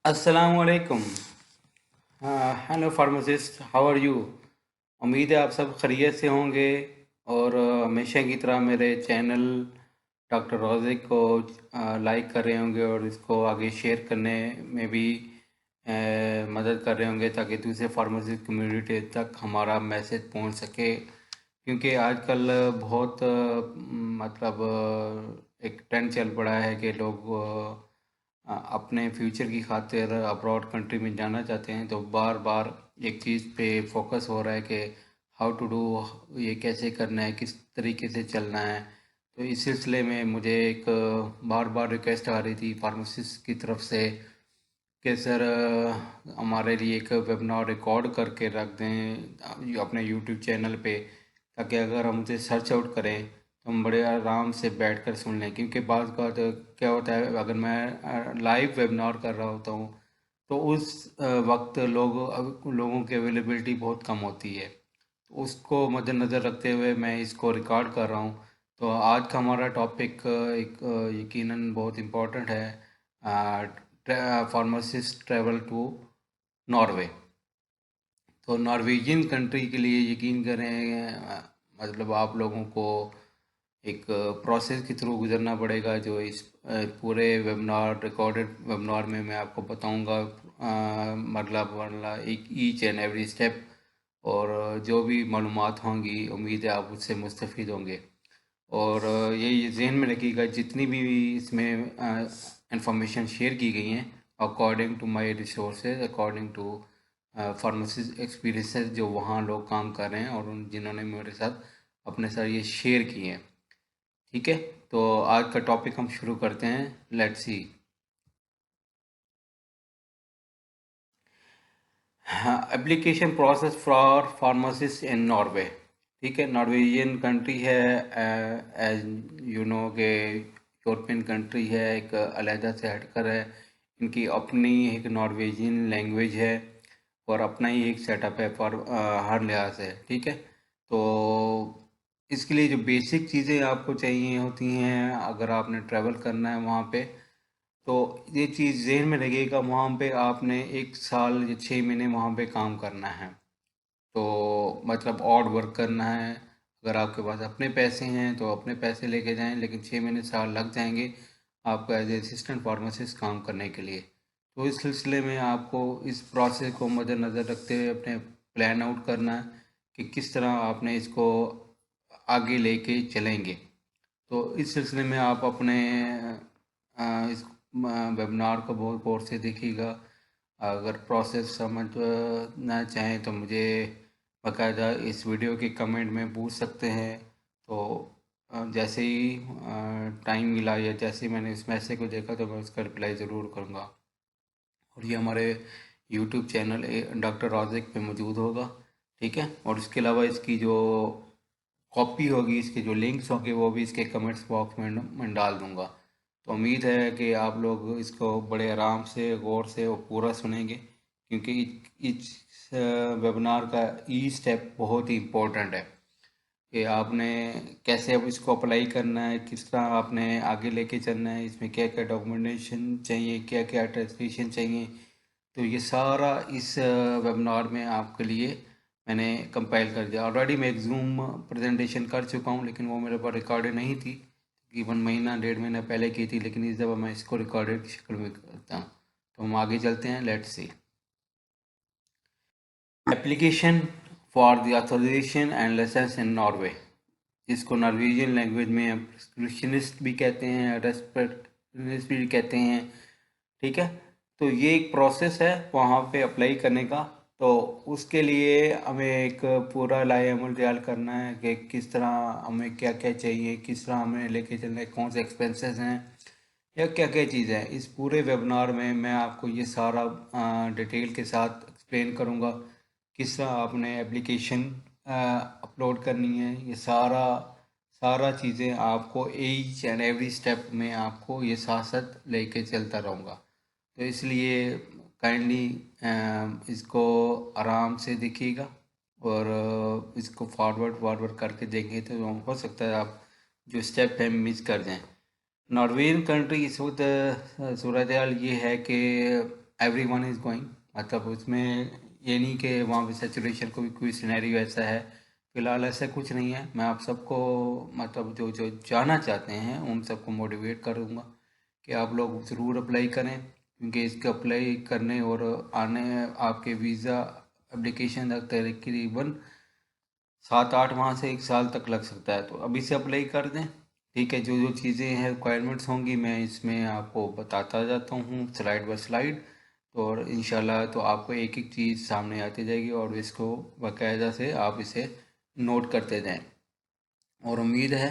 अस्सलाम वालेकुम। Hello pharmacist, how are you? उम्मीद है आप सब खैरियत से होंगे। और हमेशा की तरह मेरे चैनल डॉक्टर रोज़िक को लाइक कर रहे होंगे और इसको आगे शेयर करने में भी मदद कर रहे होंगे ताकि दूसरे फार्मासिस्ट कम्युनिटी तक हमारा मैसेज पहुंच सके। क्योंकि आजकल बहुत मतलब एक ट्रेंड चल पड़ा है कि लोग अपने फ्यूचर की खातिर अब्रॉड कंट्री में जाना चाहते हैं, तो बार बार एक चीज़ पे फोकस हो रहा है कि हाउ टू डू, ये कैसे करना है, किस तरीके से चलना है। तो इस सिलसिले में मुझे एक बार बार रिक्वेस्ट आ रही थी फार्मासिस्ट की तरफ से कि सर हमारे लिए एक वेबिनार रिकॉर्ड करके रख दें अपने यूट्यूब चैनल पे, ताकि अगर हम उसे सर्च आउट करें तो हम बड़े आराम से बैठकर सुन लें। क्योंकि बाज़ का तो क्या होता है, अगर मैं लाइव वेबिनार कर रहा होता हूँ तो उस वक्त लोगों की अवेलेबिलिटी बहुत कम होती है। तो उसको मद्देनज़र रखते हुए मैं इसको रिकॉर्ड कर रहा हूँ। तो आज का हमारा टॉपिक एक यकीनन बहुत इम्पोर्टेंट है। Pharmacist travel to Norway. तो नॉर्वेजियन कंट्री के लिए यकीन करें मतलब आप लोगों को एक प्रोसेस के थ्रू गुजरना पड़ेगा, जो इस पूरे वेबिनार रिकॉर्डेड वेबिनार में मैं आपको बताऊंगा। मतलब एक ईच एंड एवरी स्टेप, और जो भी मालूमात होंगी उम्मीद है आप उससे मुस्तफ़ीद होंगे। और ये ज़हन में रखिएगा, जितनी भी इसमें इंफॉर्मेशन शेयर की गई हैं according to my resources, according to pharmacist experiences जो वहाँ लोग काम कर रहे हैं और उन जिन्होंने मेरे साथ अपने साथ ये शेयर किए हैं। ठीक है, तो आज का टॉपिक हम शुरू करते हैं। Let's see. हाँ, application process for pharmacist in Norway. ठीक है, नॉर्वेजियन कंट्री है, एज यू नो के यूरोपियन कंट्री है, एक अलहदा से हटकर है। इनकी अपनी एक नॉर्वेजियन लैंग्वेज है और अपना ही एक सेटअप है फॉर हर लिहाज से। ठीक है, तो इसके लिए जो बेसिक चीज़ें आपको चाहिए होती हैं अगर आपने ट्रैवल करना है वहाँ पे, तो ये चीज़ ज़हन में रखिएगा, वहाँ पे आपने 1 साल या 6 महीने वहाँ पे काम करना है। तो मतलब ऑड वर्क करना है। अगर आपके पास अपने पैसे हैं तो अपने पैसे लेके जाएं, लेकिन 6 महीने साल लग जाएंगे आपको एज ए असिस्टेंट फार्मासिस्ट काम करने के लिए। तो इस सिलसिले में आपको इस प्रोसेस को मद्देनज़र रखते हुए अपने प्लान आउट करना है कि किस तरह आपने इसको आगे लेके चलेंगे। तो इस सिलसिले में आप अपने इस वेबिनार को बहुत गौर से देखिएगा। अगर प्रोसेस समझना चाहें तो मुझे बाकायदा इस वीडियो के कमेंट में पूछ सकते हैं। तो जैसे ही टाइम मिला या जैसे ही मैंने इस मैसेज को देखा तो मैं उसका रिप्लाई ज़रूर करूँगा। और ये हमारे यूट्यूब चैनल डॉक्टर रॉज़िक पे मौजूद होगा। ठीक है, और इसके अलावा इसकी जो कॉपी होगी, इसके जो लिंक्स होंगे वो भी इसके कमेंट्स बॉक्स में मैं डाल दूंगा। तो उम्मीद है कि आप लोग इसको बड़े आराम से गौर से और पूरा सुनेंगे, क्योंकि इस वेबिनार का ई स्टेप बहुत ही इम्पोर्टेंट है कि आपने कैसे अब इसको अप्लाई करना है, किस तरह आपने आगे लेके चलना है, इसमें क्या क्या डॉक्यूमेंटेशन चाहिए, क्या क्या अटेस्टेशन चाहिए। तो ये सारा इस वेबिनार में आपके लिए मैंने कंपाइल कर दिया। ऑलरेडी मैं एक जूम प्रेजेंटेशन कर चुका हूँ, लेकिन वो मेरे पास रिकॉर्डेड नहीं थी। तकरीबन महीना 1.5 महीना पहले की थी, लेकिन इस दफ़ा मैं इसको रिकॉर्डेड की शक्ल में करता हूँ। तो हम आगे चलते हैं, let's see. Application for the authorization and license in Norway, जिसको नॉर्वेजियन लैंग्वेज में प्रोफेशनिस्ट भी कहते हैं, रेस्पेक्टिनिस्ट भी कहते हैं। ठीक है, तो ये एक प्रोसेस है वहाँ पे अप्लाई करने का। तो उसके लिए हमें एक पूरा लाएअमल तैयार करना है कि किस तरह हमें क्या क्या चाहिए, किस तरह हमें लेके चलना है, कौन से एक्सपेंसेस हैं या क्या क्या चीज़ें हैं। इस पूरे वेबिनार में मैं आपको ये सारा डिटेल के साथ एक्सप्लेन करूँगा। किस तरह आपने एप्लीकेशन अपलोड करनी है, ये सारा सारा चीज़ें आपको ईच एंड एवरी स्टेप में आपको ये साथ साथ लेके चलता रहूँगा। तो इसलिए काइंडली इसको आराम से देखिएगा और इसको फॉरवर्ड फॉरवर्ड करके देखें तो हो सकता है आप जो स्टेप है मिस कर जाएं। नॉर्वेजियन कंट्री इस वक्त सूरत हाल ये है कि everyone is going, मतलब उसमें ये नहीं कि वहाँ पे सैचुरेशन कोई सिनेरियो ऐसा है, फिलहाल ऐसा कुछ नहीं है। मैं आप सबको मतलब जो जो जाना चाहते हैं उन सबको मोटिवेट करूँगा कि आप लोग ज़रूर अप्लाई करें, क्योंकि इसके अप्लाई करने और आने आपके वीज़ा एप्लीकेशन तक तकरीबन 7-8 माह से 1 साल तक लग सकता है। तो अभी से अप्लाई कर दें, ठीक है। जो जो चीज़ें हैं रिक्वायरमेंट्स होंगी मैं इसमें आपको बताता जाता हूँ स्लाइड बाय स्लाइड, तो और इंशाल्लाह तो आपको एक एक चीज़ सामने आती जाएगी और इसको बाकायदा से आप इसे नोट करते जाएं, और उम्मीद है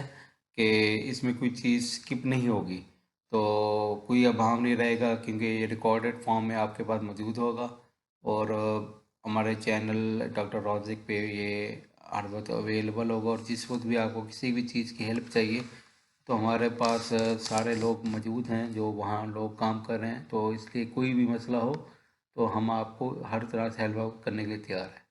कि इसमें कोई चीज़ स्किप नहीं होगी, तो कोई अभाव नहीं रहेगा, क्योंकि ये रिकॉर्डेड फॉर्म में आपके पास मौजूद होगा। और हमारे चैनल डॉक्टर रॉजिक पे ये हर वक्त अवेलेबल होगा, और जिस वक्त भी आपको किसी भी चीज़ की हेल्प चाहिए तो हमारे पास सारे लोग मौजूद हैं जो वहाँ लोग काम कर रहे हैं, तो इसलिए कोई भी मसला हो तो हम आपको हर तरह से हेल्प आउट करने के लिए तैयार हैं।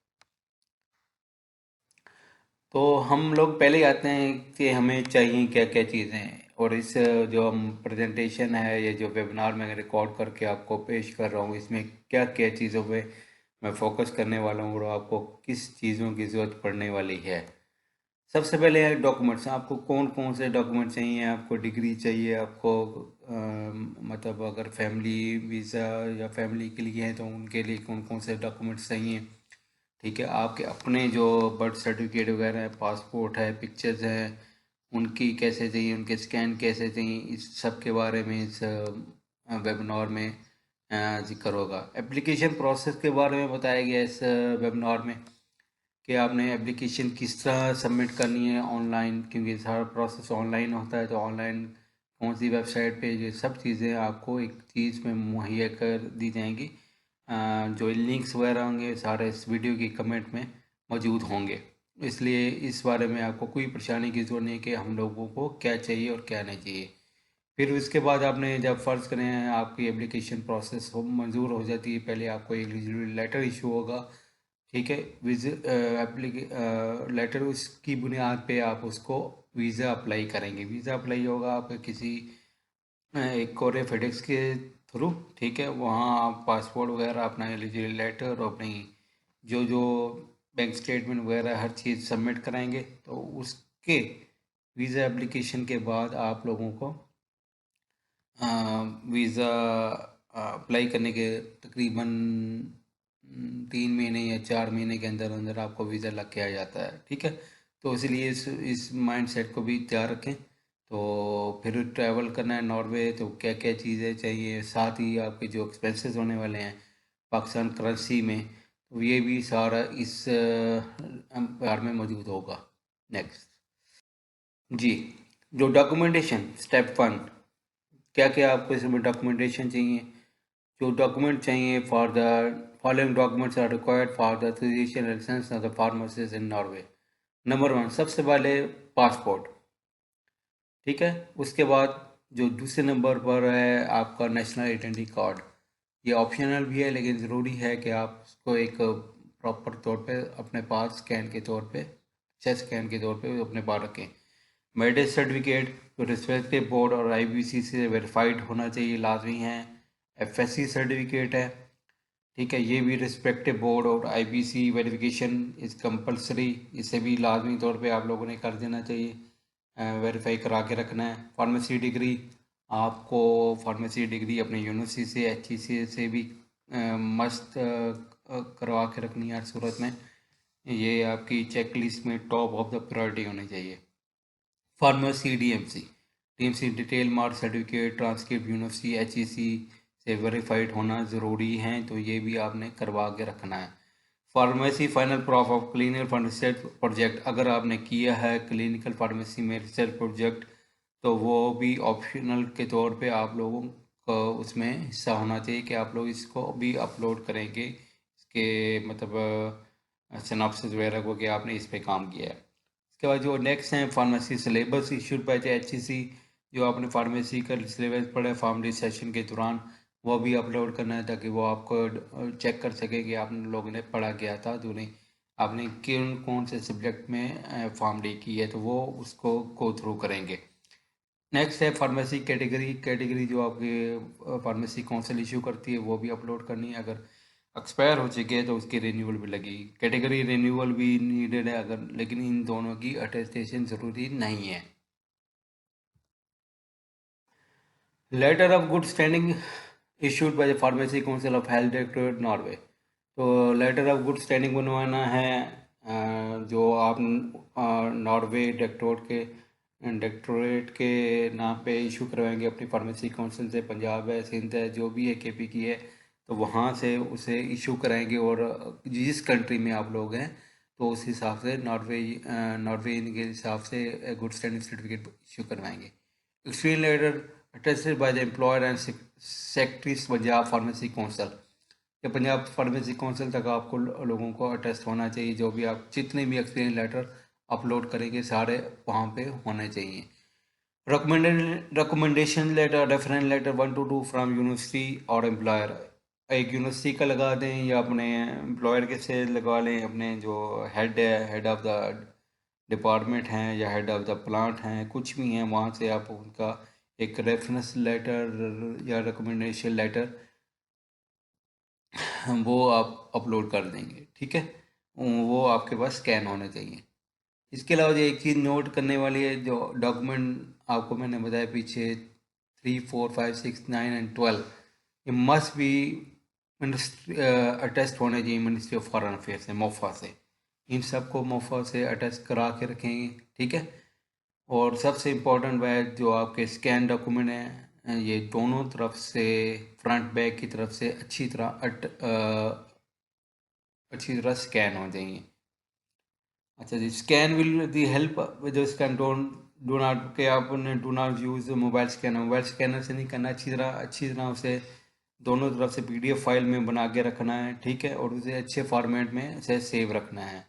तो हम लोग पहले ही आते हैं कि हमें चाहिए क्या क्या चीज़ें, और इस जो हम प्रेजेंटेशन है, ये जो वेबिनार मैं रिकॉर्ड करके आपको पेश कर रहा हूँ, इसमें क्या क्या चीज़ों पे मैं फोकस करने वाला हूँ और आपको किस चीज़ों की ज़रूरत पड़ने वाली है। सबसे पहले है डॉक्यूमेंट्स। आपको कौन कौन से डॉक्यूमेंट चाहिए? आपको डिग्री चाहिए, आपको मतलब अगर फैमिली वीज़ा या फैमिली के लिए है तो उनके लिए कौन कौन से डॉक्यूमेंट्स चाहिए, ठीक है। आपके अपने जो बर्थ सर्टिफिकेट वगैरह है, पासपोर्ट है, पिक्चर्स हैं, उनकी कैसे चाहिए, उनके स्कैन कैसे चाहिए, इस सब के बारे में इस वेबिनार में जिक्र होगा। एप्लीकेशन प्रोसेस के बारे में बताया गया इस वेबिनार में कि आपने एप्लीकेशन किस तरह सबमिट करनी है ऑनलाइन, क्योंकि सारा प्रोसेस ऑनलाइन होता है। तो ऑनलाइन कौन सी वेबसाइट पे, ये सब चीज़ें आपको एक चीज़ में मुहैया कर दी जाएंगी। जो लिंक्स वगैरह होंगे सारे इस वीडियो की कमेंट में मौजूद होंगे, इसलिए इस बारे में आपको कोई परेशानी की ज़रूरत नहीं कि हम लोगों को क्या चाहिए और क्या नहीं चाहिए। फिर उसके बाद आपने जब फ़र्ज़ करें आपकी एप्लीकेशन प्रोसेस हो मंजूर हो जाती है, पहले आपको एलिजिबिलिटी लेटर इशू होगा, ठीक है। लेटर उसकी बुनियाद पे आप उसको वीज़ा अप्लाई करेंगे। वीज़ा अप्लाई होगा आपके किसी एक कोरे फेडेक्स के थ्रू, ठीक है। वहाँ आप पासपोर्ट वगैरह, अपना एलिजिबिलिटी लेटर और अपनी जो जो बैंक स्टेटमेंट वगैरह हर चीज़ सबमिट कराएंगे। तो उसके वीज़ा एप्लीकेशन के बाद आप लोगों को वीज़ा अप्लाई करने के तकरीबन 3 महीने या 4 महीने के अंदर अंदर आपको वीज़ा लग के आ जाता है, ठीक है। तो इसलिए इस माइंड सेट को भी तैयार रखें। तो फिर ट्रैवल करना है नॉर्वे, तो क्या क्या चीज़ें चाहिए, साथ ही आपके जो एक्सपेंसेस होने वाले हैं पाकिस्तान करेंसी में, तो ये भी सारा इस बार में मौजूद होगा। नेक्स्ट जी, जो डॉक्यूमेंटेशन स्टेप 1, क्या क्या आपको इसमें डॉक्यूमेंटेशन चाहिए। जो डॉक्यूमेंट चाहिए for the following documents are required for the association license of the pharmacist in Norway. Number 1 सबसे पहले पासपोर्ट, ठीक है। उसके बाद जो दूसरे नंबर पर है आपका नेशनल आइडेंटिटी कार्ड। ये ऑप्शनल भी है लेकिन ज़रूरी है कि आप उसको एक प्रॉपर तौर पे अपने पास स्कैन के तौर पे, चेस्ट स्कैन के तौर पे अपने पास रखें। मेडिकल सर्टिफिकेट जो रिस्पेक्टिव बोर्ड और आईबीसी से वेरीफाइड होना चाहिए, लाजमी है। एफएससी सर्टिफिकेट है, ठीक है। ये भी रिस्पेक्टिव बोर्ड और आईबीसी वेरिफिकेशन इज़ कंपलसरी, इसे भी लाजमी तौर पे आप लोगों ने कर देना चाहिए, वेरीफाई करा के रखना है। फार्मेसी डिग्री, आपको फार्मेसी डिग्री अपनी यूनिवर्सिटी से, एचईसी से भी मस्त करवा के रखनी है हर सूरत में। ये आपकी चेक लिस्ट में टॉप ऑफ द प्रायोरिटी होनी चाहिए। Pharmacy DMC, DMC detail mark certificate, transcript university HEC से वेरीफाइड होना ज़रूरी है, तो ये भी आपने करवा के रखना है। Pharmacy final proof of clinical for research project, अगर आपने किया है क्लिनिकल फार्मेसी में रिसर्च प्रोजेक्ट तो वो भी ऑप्शनल के तौर पे आप लोगों को उसमें हिस्सा होना चाहिए कि आप लोग इसको भी अपलोड करेंगे, इसके मतलब सिनॉप्सिस वगैरह को कि आपने इस पे काम किया है। इसके बाद जो नेक्स्ट है pharmacy syllabus issued by the HEC, जो आपने फार्मेसी का सिलेबस पढ़ा है फार्मडी सेशन के दौरान वो भी अपलोड करना है, ताकि वो आपको चेक कर सके कि आप लोगों ने पढ़ा क्या था, तो नहीं आपने किन कौन से सब्जेक्ट में फार्मडी की है, तो वो उसको गो थ्रू करेंगे। नेक्स्ट है फार्मेसी कैटेगरी। कैटेगरी जो आपके फार्मेसी काउंसिल इशू करती है वो भी अपलोड करनी है। अगर एक्सपायर हो चुकी है तो उसकी रिन्यूअल भी लगेगी। कैटेगरी रिन्यूअल भी नीडेड है अगर, लेकिन इन दोनों की अटेस्टेशन ज़रूरी नहीं है। Letter of good standing issued by the pharmacy council of health directorate Norway. तो लेटर ऑफ गुड स्टैंडिंग बनवाना है जो आप नॉर्वे डायरेक्टोरेट के नाम पे इशू करवाएंगे अपनी फार्मेसी काउंसिल से। पंजाब है, सिंध है, जो भी है केपी की है, तो वहाँ से उसे इशू कराएंगे। और जिस कंट्री में आप लोग हैं तो उस हिसाब से नॉर्वे के हिसाब से गुड स्टैंडिंग सर्टिफिकेट इशू करवाएंगे। Experience letter attested by the employer and secretaries Punjab pharmacy council. या पंजाब फार्मेसी काउंसिल तक आपको लोगों को अटेस्ट होना चाहिए। जो भी आप जितने भी एक्सपीरियंस लेटर अपलोड करेंगे सारे वहाँ पे होने चाहिए। Recommendation letter, reference letter 1 to 2 from university और एम्प्लॉयर। एक यूनिवर्सिटी का लगा दें या अपने एम्प्लॉयर के से लगवा लें। अपने जो हेड है, हेड ऑफ द डिपार्टमेंट हैं या हेड ऑफ द प्लांट हैं, कुछ भी हैं, वहाँ से आप उनका एक रेफरेंस लेटर या रिकमेंडेशन लेटर वो आप अपलोड कर देंगे। ठीक है, वो आपके पास स्कैन होने चाहिए। इसके अलावा जो एक चीज़ नोट करने वाली है, जो डॉक्यूमेंट आपको मैंने बताया पीछे 3, 4, 5, 6, 9 एंड 12, ये मस्ट बी अटेस्ट होने चाहिए मिनिस्ट्री ऑफ फॉरेन अफेयर से, मोफा से। इन सबको मोफा से अटेस्ट करा के रखेंगे। ठीक है, और सबसे इम्पोर्टेंट है जो आपके स्कैन डॉक्यूमेंट हैं, ये दोनों तरफ से, फ्रंट बैक की तरफ से अच्छी तरह स्कैन हो जाएंगे। अच्छा जी, scan will the help with scan don't do not के आपने do not use mobile scanner. Mobile scanner से नहीं करना, अच्छी तरह उसे दोनों तरफ से पीडीएफ फाइल में बना के रखना है। ठीक है, और उसे अच्छे फॉर्मेट में उसे सेव रखना है।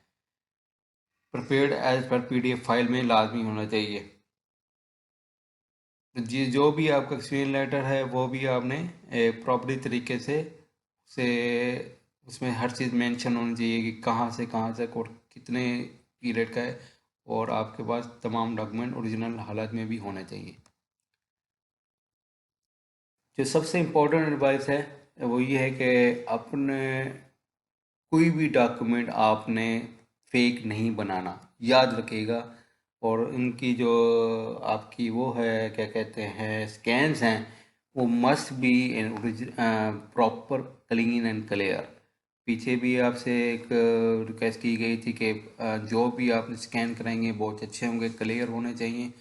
Prepared as per PDF file में लाजमी होना चाहिए। तो जी, जो भी आपका एक्सपीरियंस लेटर है वो भी आपने प्रॉपरली तरीके से उसमें हर चीज़ मेंशन होनी चाहिए कि कहाँ से और कितने पीरियड का है। और आपके पास तमाम डॉक्यूमेंट ओरिजिनल हालत में भी होने चाहिए। जो सबसे इम्पोर्टेंट एडवाइस है वो ये है कि अपने कोई भी डॉक्यूमेंट आपने फेक नहीं बनाना, याद रखिएगा। और इनकी जो आपकी वो है क्या कहते हैं स्कैन्स हैं, वो must be proper clean and clear. पीछे भी आपसे एक रिक्वेस्ट की गई थी कि जो भी आप स्कैन कराएंगे बहुत अच्छे होंगे, क्लियर होने चाहिए।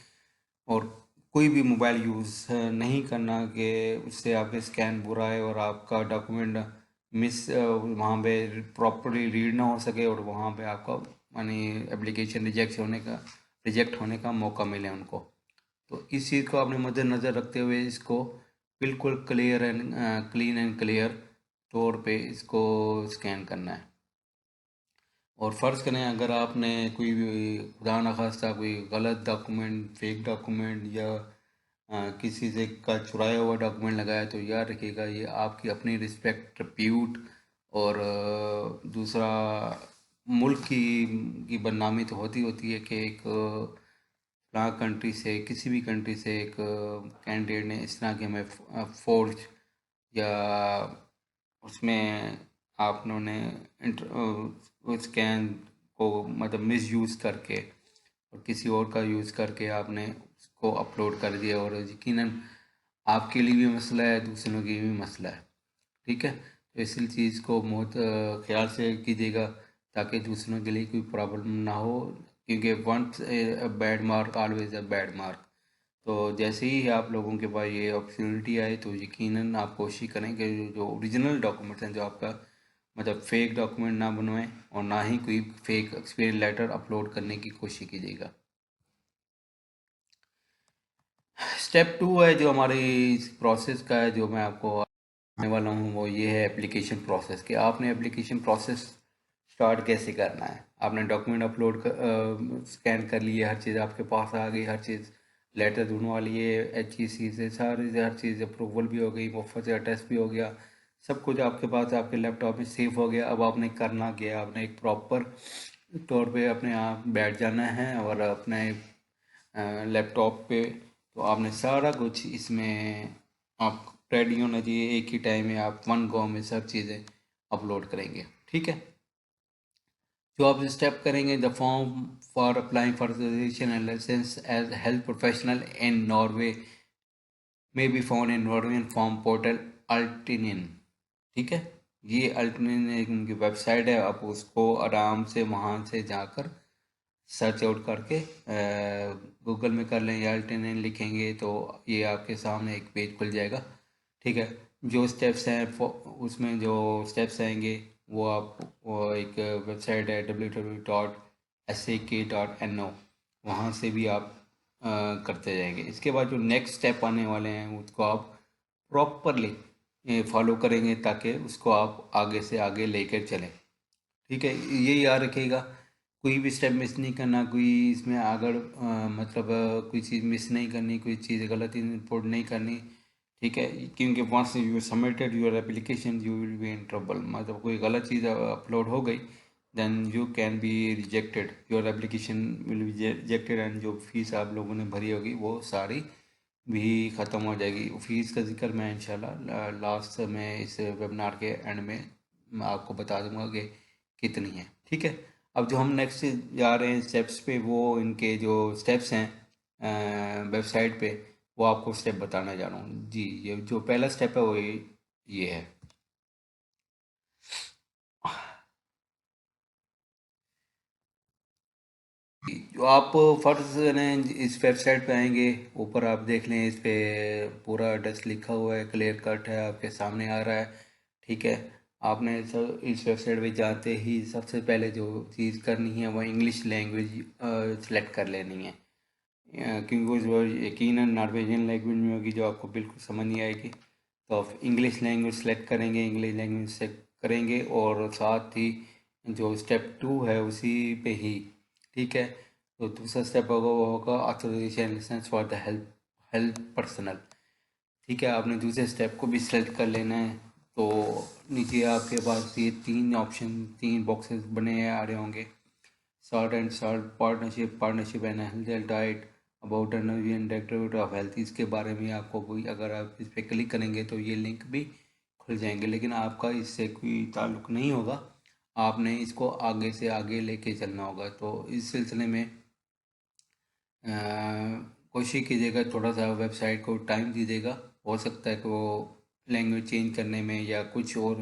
और कोई भी मोबाइल यूज़ नहीं करना कि उससे आपके स्कैन बुरा है और आपका डॉक्यूमेंट वहाँ पे प्रॉपरली रीड ना हो सके और वहाँ पे आपका यानी एप्लीकेशन रिजेक्ट होने का मौका मिले उनको। तो इस चीज़ को आपने मद्देनज़र रखते हुए इसको बिल्कुल क्लीन एंड क्लियर तौर पे इसको स्कैन करना है। और फ़र्ज़ करें अगर आपने कोई भी खुदा न खास्ता कोई गलत डॉक्यूमेंट, फेक डॉक्यूमेंट या किसी से का चुराया हुआ डॉक्यूमेंट लगाया, तो याद रखिएगा ये आपकी अपनी रिस्पेक्ट, रिप्यूट और दूसरा मुल्क की बदनामी तो होती है कि एक फलां कंट्री से, किसी भी कंट्री से एक कैंडिडेट ने इस तरह की हमें फोर्ज या उसमें आपने स्कैन को मतलब मिसयूज़ करके और किसी और का यूज़ करके आपने उसको अपलोड कर दिया, और यकीनन आपके लिए भी मसला है, दूसरों के लिए भी मसला है। ठीक है, तो इसी चीज़ को बहुत ख्याल से कीजिएगा ताकि दूसरों के लिए कोई प्रॉब्लम ना हो, क्योंकि once a bad mark always a bad mark. तो जैसे ही आप लोगों के पास ये अपॉर्चुनिटी आए तो यकीनन आप कोशिश करें कि जो ओरिजिनल डॉक्यूमेंट्स हैं, जो आपका मतलब फेक डॉक्यूमेंट ना बनवाएं और ना ही कोई फेक एक्सपीरियंस लेटर अपलोड करने की कोशिश कीजिएगा। स्टेप 2 है जो हमारी इस प्रोसेस का है, जो मैं आपको आने वाला हूँ, वो ये है एप्लीकेशन प्रोसेस। कि आपने एप्लीकेशन प्रोसेस स्टार्ट कैसे करना है। आपने डॉक्यूमेंट अपलोड कर स्कैन कर लिए, हर चीज़ आपके पास आ गई, हर चीज़ लेटर ढूंढवा लिए HEC से, सारी हर चीज़ अप्रूवल भी हो गई, मुफ्त से अटेस्ट भी हो गया, सब कुछ आपके पास आपके लैपटॉप में सेव हो गया। अब आपने करना क्या, आपने एक प्रॉपर तौर पे अपने आप बैठ जाना है और अपने लैपटॉप पे तो आपने सारा कुछ इसमें आप रेडी होना चाहिए, एक ही टाइम में आप वन गो में सब चीज़ें अपलोड करेंगे। ठीक है, जो आप स्टेप करेंगे, the form for applying for registration and licence as health professional in Norway may be found in Norwegian form portal Altinn. ठीक है, ये अल्टिनियन एक उनकी वेबसाइट है, आप उसको आराम से वहाँ से जाकर सर्च आउट करके गूगल में कर लें या अल्टिनियन लिखेंगे तो ये आपके सामने एक पेज खुल जाएगा। ठीक है, जो स्टेप्स हैं उसमें जो स्टेप्स आएंगे वो आप, वो एक वेबसाइट है www.sak.no, वहाँ से भी आप करते जाएंगे। इसके बाद जो नेक्स्ट स्टेप आने वाले हैं उसको आप प्रॉपरली फॉलो करेंगे ताकि उसको आप आगे से आगे लेकर चलें। ठीक है, ये याद रखिएगा, कोई भी स्टेप मिस नहीं करना, कोई इसमें आगे मतलब कोई चीज़ मिस नहीं करनी, कोई चीज़ गलत इनपुट नहीं करनी। ठीक है, क्योंकि once you submitted your application you will be in trouble, मतलब कोई गलत चीज़ अपलोड हो गई then you can be rejected, your application will be rejected and जो फीस आप लोगों ने भरी होगी वो सारी भी ख़त्म हो जाएगी। फीस का जिक्र मैं इंशाल्लाह लास्ट में इस वेबिनार के एंड में मैं आपको बता दूंगा कि कितनी है। ठीक है, अब जो हम नेक्स्ट जा रहे हैं स्टेप्स पे, वो इनके जो स्टेप्स हैं वेबसाइट पे, वो आपको स्टेप बताने जा रहा हूँ जी। ये जो पहला स्टेप है वो ये है। जो आप फर्स्ट इस वेबसाइट पे आएंगे, ऊपर आप देख लें इस पे पूरा एड्रेस लिखा हुआ है, क्लियर कट है, आपके सामने आ रहा है। ठीक है, आपने सब इस वेबसाइट पे जाते ही सबसे पहले जो चीज़ करनी है वो इंग्लिश लैंग्वेज सेलेक्ट कर लेनी है, क्योंकि वो यकीनन नॉर्वेजियन लैंग्वेज में होगी जो आपको बिल्कुल समझ नहीं आएगी। तो आप इंग्लिश लैंग्वेज सेलेक्ट करेंगे, इंग्लिश लैंग्वेज सेलेक्ट करेंगे और साथ ही जो स्टेप 2 है उसी पे ही। ठीक है, तो दूसरा स्टेप होगा वो होगा authorization license for the help help personal. ठीक है, आपने दूसरे स्टेप को भी सेलेक्ट कर लेना है। तो नीचे आपके पास ये तीन ऑप्शन, तीन बॉक्सेस बने आ रहे होंगे, salt and salt partnership and health diet about the Naveen directorate of health, इसके बारे में आपको कोई, अगर आप इस पर क्लिक करेंगे तो ये लिंक भी खुल जाएंगे, लेकिन आपका इससे कोई ताल्लुक नहीं होगा, आपने इसको आगे से आगे लेके चलना होगा। तो इस सिलसिले में कोशिश कीजिएगा, थोड़ा सा वेबसाइट को टाइम दीजिएगा, हो सकता है कि वो लैंग्वेज चेंज करने में या कुछ और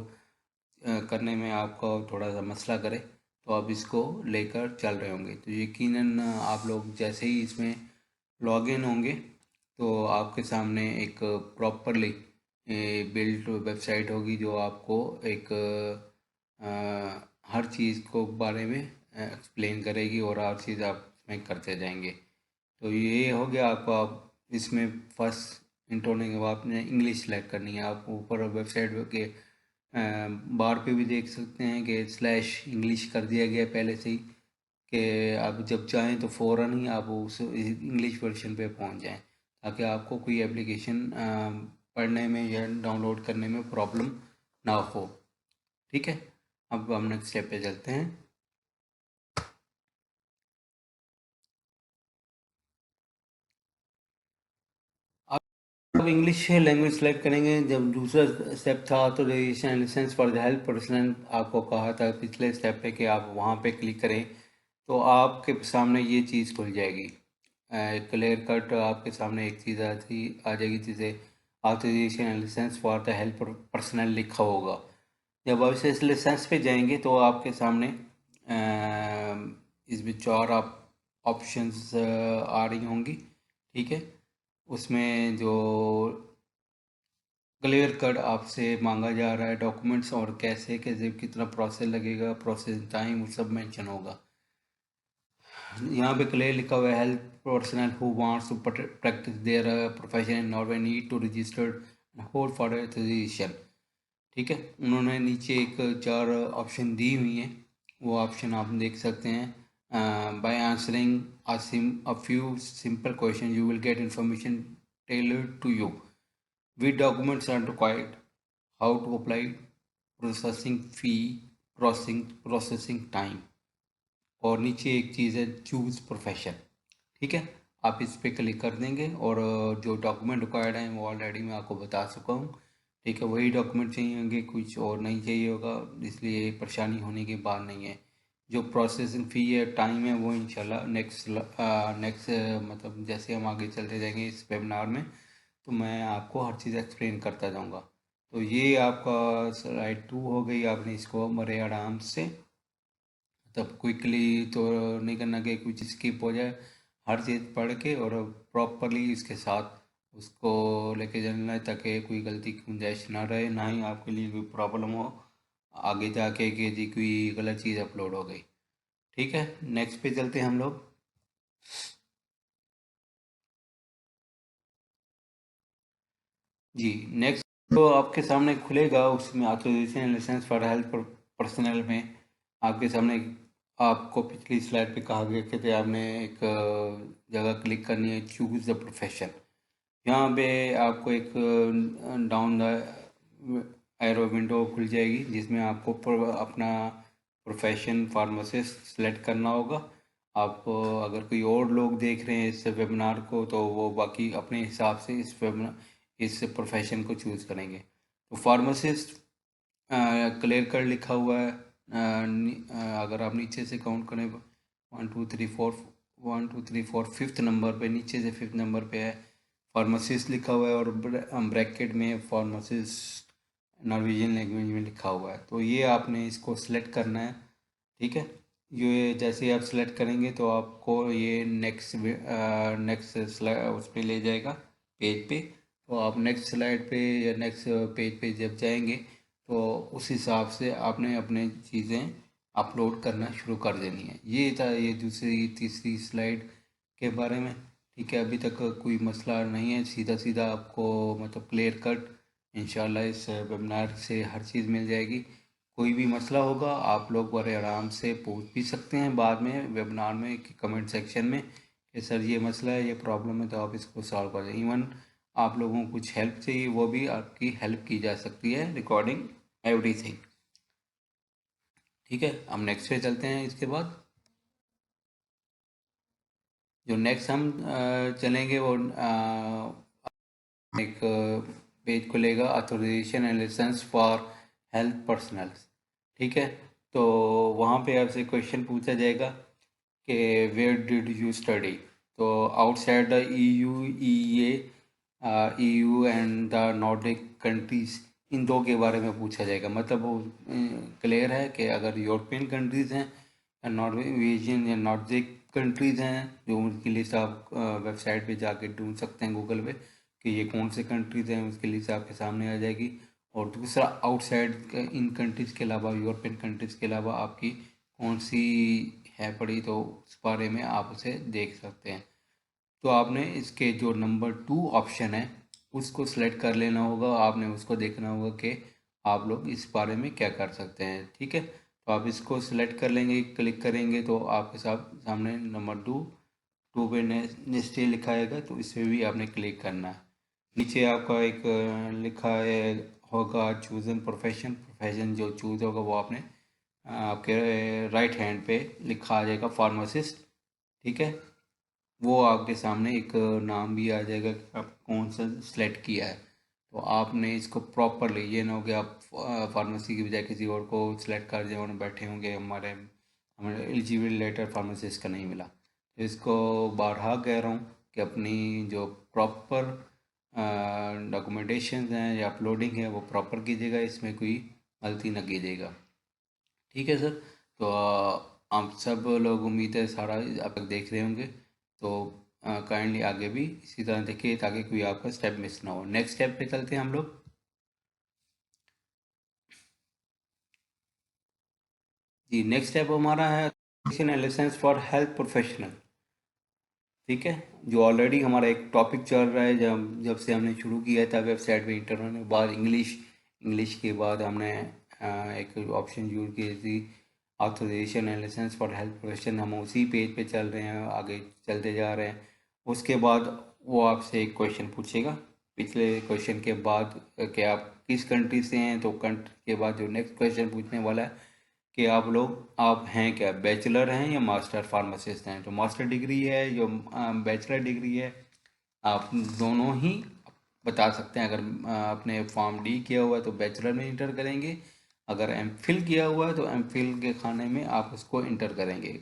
करने में आपका थोड़ा सा मसला करे, तो आप इसको लेकर चल रहे होंगे। तो यकीनन आप लोग जैसे ही इसमें लॉगिन होंगे तो आपके सामने एक प्रॉपरली बिल्ट वेबसाइट होगी जो आपको एक हर चीज़ को बारे में एक्सप्लेन करेगी और हर चीज़ आप इसमें करते जाएंगे। तो ये हो गया आपका। आप इसमें फर्स्ट इंट्रोने के बाद आपने इंग्लिश सेलेक्ट करनी है। आप ऊपर वेबसाइट के बार पे भी देख सकते हैं कि स्लैश इंग्लिश कर दिया गया पहले से ही, कि आप जब चाहें तो फ़ौरन ही आप उस इंग्लिश वर्जन पे पहुंच जाएं, ताकि आपको कोई एप्लीकेशन पढ़ने में या डाउनलोड करने में प्रॉब्लम ना हो। ठीक है, अब हम नेक्स्ट स्टेप पे चलते हैं। अब इंग्लिश लैंग्वेज सेलेक्ट करेंगे। जब दूसरा स्टेप था तो registration license for the help personal, आपको कहा था पिछले स्टेप पे कि आप वहाँ पे क्लिक करें तो आपके सामने ये चीज़ खुल जाएगी, क्लियर कट आपके सामने एक चीज़ आ जाएगी जिसे authorization license for the help personal लिखा होगा। जब आप इस लाइसेंस पे जाएंगे तो आपके सामने इसमें चार आप ऑप्शंस आ रही होंगी। ठीक है, उसमें जो क्लियर कट आपसे मांगा जा रहा है डॉक्यूमेंट्स और कैसे कैसे कितना प्रोसेस लगेगा, प्रोसेस टाइम, वो सब मेंशन होगा। यहाँ पे क्लियर लिखा हुआ है health personal who wants to practice their profession in Norway need to registered hold for registration. ठीक है, उन्होंने नीचे एक चार ऑप्शन दी हुई हैं, वो ऑप्शन आप देख सकते हैं। By answering a few simple questions you will get information tailored to you. Which documents are required, how to apply, processing fee, processing time, और नीचे एक चीज़ है चूज प्रोफेशन। ठीक है, आप इस पे क्लिक कर देंगे और जो डॉक्यूमेंट रिक्वायर्ड हैं वो ऑलरेडी मैं आपको बता चुका हूँ। ठीक है, वही डॉक्यूमेंट चाहिए होंगे, कुछ और नहीं चाहिए होगा, इसलिए परेशानी होने की बात नहीं है। जो प्रोसेसिंग फ़ी है, टाइम है, वो इंशाल्लाह नेक्स्ट नेक्स्ट मतलब जैसे हम आगे चलते जाएंगे इस वेबिनार में, तो मैं आपको हर चीज़ एक्सप्लेन करता जाऊँगा। तो ये आपका स्लाइड 2 हो गई, आपने इसको बड़े आराम से तब क्विकली तो नहीं करना कि कुछ स्किप हो जाए, हर चीज़ पढ़ के और प्रॉपरली इसके साथ उसको लेके चलना है, ताकि कोई गलती की गुंजाइश ना रहे, ना ही आपके लिए कोई प्रॉब्लम हो आगे जाके कि जी कोई गलत चीज़ अपलोड हो गई। ठीक है, नेक्स्ट पे चलते हैं हम लोग। जी, नेक्स्ट तो आपके सामने खुलेगा, उसमें authorization license for health personal में आपके सामने आपको पिछली स्लाइड पे कहा गया कि आपने एक जगह क्लिक करनी है, चूज द प्रोफेशन। यहाँ पे आपको एक डाउन द एरो विंडो खुल जाएगी, जिसमें आपको अपना प्रोफेशन फार्मासिस्ट सेलेक्ट करना होगा। आप अगर कोई और लोग देख रहे हैं इस वेबिनार को, तो वो बाकी अपने हिसाब से इस प्रोफेशन को चूज़ करेंगे। तो फार्मासिस्ट क्लियर कट लिखा हुआ है। अगर आप नीचे से काउंट करें 1 2 3 4 फिफ्थ नंबर पे, नीचे से फिफ्थ नंबर पे है फार्मासिस्ट लिखा हुआ है, और ब्रैकेट में फार्मासिस्ट नॉर्वेजियन लैंग्वेज में लिखा हुआ है। तो ये आपने इसको सिलेक्ट करना है। ठीक है, ये जैसे ही आप सिलेक्ट करेंगे तो आपको ये नेक्स्ट नेक्स्ट उस पर ले जाएगा, पेज पे। तो आप नेक्स्ट स्लाइड पे या नेक्स्ट पेज पे जब जाएंगे, तो उस हिसाब से आपने अपने चीज़ें अपलोड करना शुरू कर देनी है। ये था ये दूसरी तीसरी स्लाइड के बारे में। ठीक है, अभी तक कोई मसला नहीं है, सीधा सीधा आपको मतलब क्लियर कट इंशाल्लाह इस वेबिनार से हर चीज़ मिल जाएगी। कोई भी मसला होगा आप लोग बड़े आराम से पूछ भी सकते हैं बाद में वेबिनार में कमेंट सेक्शन में कि सर ये मसला है, ये प्रॉब्लम है, तो आप इसको सॉल्व कर दें। इवन आप लोगों को कुछ हेल्प चाहिए, वो भी आपकी हेल्प की जा सकती है, रिकॉर्डिंग एवरीथिंग। ठीक है, हम नेक्स्ट पे चलते हैं। इसके बाद जो नेक्स्ट हम चलेंगे वो एक पेज खुलेगा, authorization and license for health personals. ठीक है, तो वहाँ पे आपसे क्वेश्चन पूछा जाएगा कि वेयर डिड यू स्टडी। तो outside the EU, EU and the Nordic countries, इन दो के बारे में पूछा जाएगा। मतलब वो क्लियर है कि अगर यूरोपियन कंट्रीज़ हैं या नॉर्वेजियन या नॉर्डिक कंट्रीज़ हैं, जो उनकी लिस्ट आप वेबसाइट पे जाके ढूंढ सकते हैं गूगल पे कि ये कौन से कंट्रीज़ हैं, उसकी लिस्ट आपके सामने आ जाएगी। और दूसरा, आउटसाइड इन कंट्रीज़ के अलावा, यूरोपियन कंट्रीज़ के अलावा आपकी कौन सी है पड़ी, तो उस बारे में आप उसे देख सकते हैं। तो आपने इसके जो नंबर 2 ऑप्शन है उसको सिलेक्ट कर लेना होगा, आपने उसको देखना होगा कि आप लोग इस बारे में क्या कर सकते हैं। ठीक है, तो आप इसको सिलेक्ट कर लेंगे, क्लिक करेंगे तो आपके सामने नंबर 2 पे नेक्स्ट लिखा आएगा, तो इस पर भी आपने क्लिक करना है। नीचे आपका एक लिखा है होगा चूजन प्रोफेशन। प्रोफेशन जो चूज होगा वो आपने आपके राइट हैंड पे लिखा आ जाएगा फार्मासिस्ट। ठीक है, वो आपके सामने एक नाम भी आ जाएगा कि आप कौन सा सिलेक्ट किया है। तो आपने इसको प्रॉपरली, ये ना हो कि आप फार्मेसी की बजाय किसी और को सिलेक्ट कर जाए और बैठे होंगे हमें एलिजिबल लेटर फार्मासिस्ट का नहीं मिला। तो इसको बारहा कह रहा हूँ कि अपनी जो प्रॉपर डॉक्यूमेंटेशन हैं या अपलोडिंग है वो प्रॉपर कीजिएगा, इसमें कोई गलती ना कीजिएगा। ठीक है सर, तो आप सब लोग उम्मीद है सारा अब तक देख रहे होंगे, तो काइंडली आगे भी इसी तरह देखिए ताकि कोई आपका स्टेप मिस ना हो। नेक्स्ट स्टेप पे चलते हैं हम लोग। जी, नेक्स्ट स्टेप हमारा है लाइसेंस फॉर हेल्थ प्रोफेशनल। ठीक है, जो ऑलरेडी हमारा एक टॉपिक चल रहा है, जब जब से हमने शुरू किया था वेबसाइट पे इंटर होने के बाद इंग्लिश, इंग्लिश के बाद हमने एक ऑप्शन यूज की थी authorization and license for health profession. हम उसी पेज पे चल रहे हैं, आगे चलते जा रहे हैं। उसके बाद वो आपसे एक क्वेश्चन पूछेगा, पिछले क्वेश्चन के बाद कि आप किस कंट्री से हैं, तो कंट्री के बाद जो नेक्स्ट क्वेश्चन पूछने वाला है कि आप हैं क्या, बैचलर हैं या मास्टर फार्मासिस्ट हैं। तो मास्टर डिग्री है, जो बैचलर डिग्री है, आप दोनों ही बता सकते हैं। अगर आपने फॉर्म डी किया हुआ है तो बैचलर में इंटर करेंगे, अगर एम फिल किया हुआ है तो एम फिल के खाने में आप उसको इंटर करेंगे।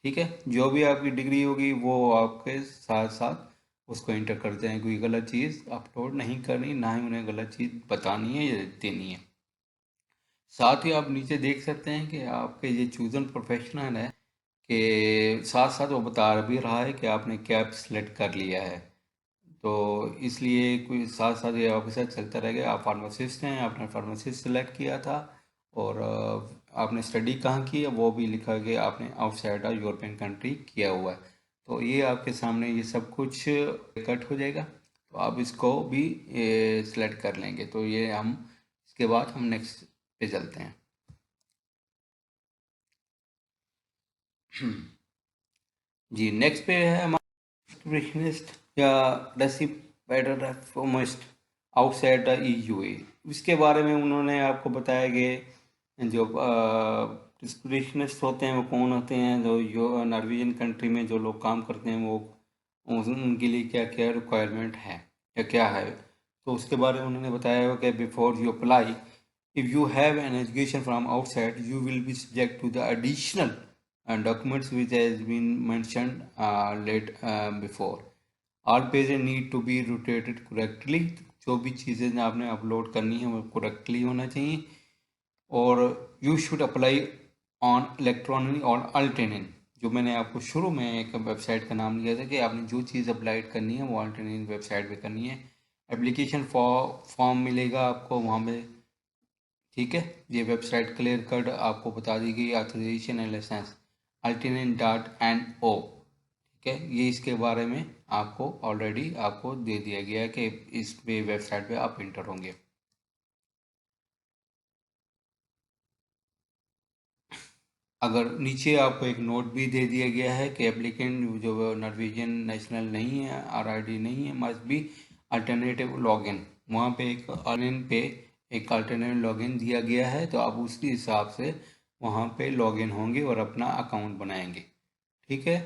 ठीक है, जो भी आपकी डिग्री होगी वो आपके साथ साथ उसको इंटर करते हैं। कोई गलत चीज़ अपलोड नहीं करनी, ना ही उन्हें गलत चीज़ बतानी है या देनी है। साथ ही आप नीचे देख सकते हैं कि आपके ये चूजन प्रोफेशनल है कि साथ साथ वो बता भी रहा है कि आपने क्या सिलेक्ट कर लिया है। तो इसलिए कोई साथ साथ ये आपके साथ चलता रहेगा। आप फार्मासिस्ट हैं, आपने फार्मासिस्ट सेलेक्ट किया था, और आपने स्टडी कहाँ की है वो भी लिखा कि आपने आउटसाइड ऑफ यूरोपियन कंट्री किया हुआ है। तो ये आपके सामने ये सब कुछ कट हो जाएगा, तो आप इसको भी सिलेक्ट कर लेंगे। तो ये हम इसके बाद हम नेक्स्ट पे चलते हैं। जी, नेक्स्ट पे है हमारा एक्सप्रेशनिस्ट या रेसिप्रोमोस्ट आउटसाइड द ईयूए। इसके बारे में उन्होंने आपको बताया कि जो एक्सप्रेशनिस्ट होते हैं वो कौन होते हैं, जो नॉर्वेजियन कंट्री में जो लोग काम करते हैं वो उनके लिए क्या क्या रिक्वायरमेंट है या क्या है। तो उसके बारे में उन्होंने बताया कि before you apply, if you have an education from outside, you will be subject to the additional documents which has been mentioned late before. All pages need to be rotated correctly. जो भी चीज़ें आपने upload करनी है वो correctly होना चाहिए। और you should apply on electronic और अल्टरनेट। जो मैंने आपको शुरू में एक वेबसाइट का नाम दिया था कि आपने जो चीज़ अप्लाई करनी है वो अल्टरनेट वेबसाइट पे करनी है। एप्लीकेशन फॉर्म मिलेगा आपको वहाँ पे। ठीक है, ये वेबसाइट क्लियर कट आपको बता दी गई, authorization and licence Altinn dot N O. ठीक है, ये इसके बारे में आपको ऑलरेडी आपको दे दिया गया है कि इस पे वेबसाइट पे आप इंटर होंगे। अगर नीचे आपको एक नोट भी दे दिया गया है कि एप्लीकेंट जो नॉर्वेजियन नेशनल नहीं है, आरआईडी नहीं है, मस्ट बी अल्टरनेटिव लॉगिन। वहाँ पे एक ऑनलाइन पे एक अल्टरनेटिव लॉगिन दिया गया है, तो आप उसके हिसाब से वहाँ पे लॉगिन होंगे और अपना अकाउंट बनाएंगे। ठीक है,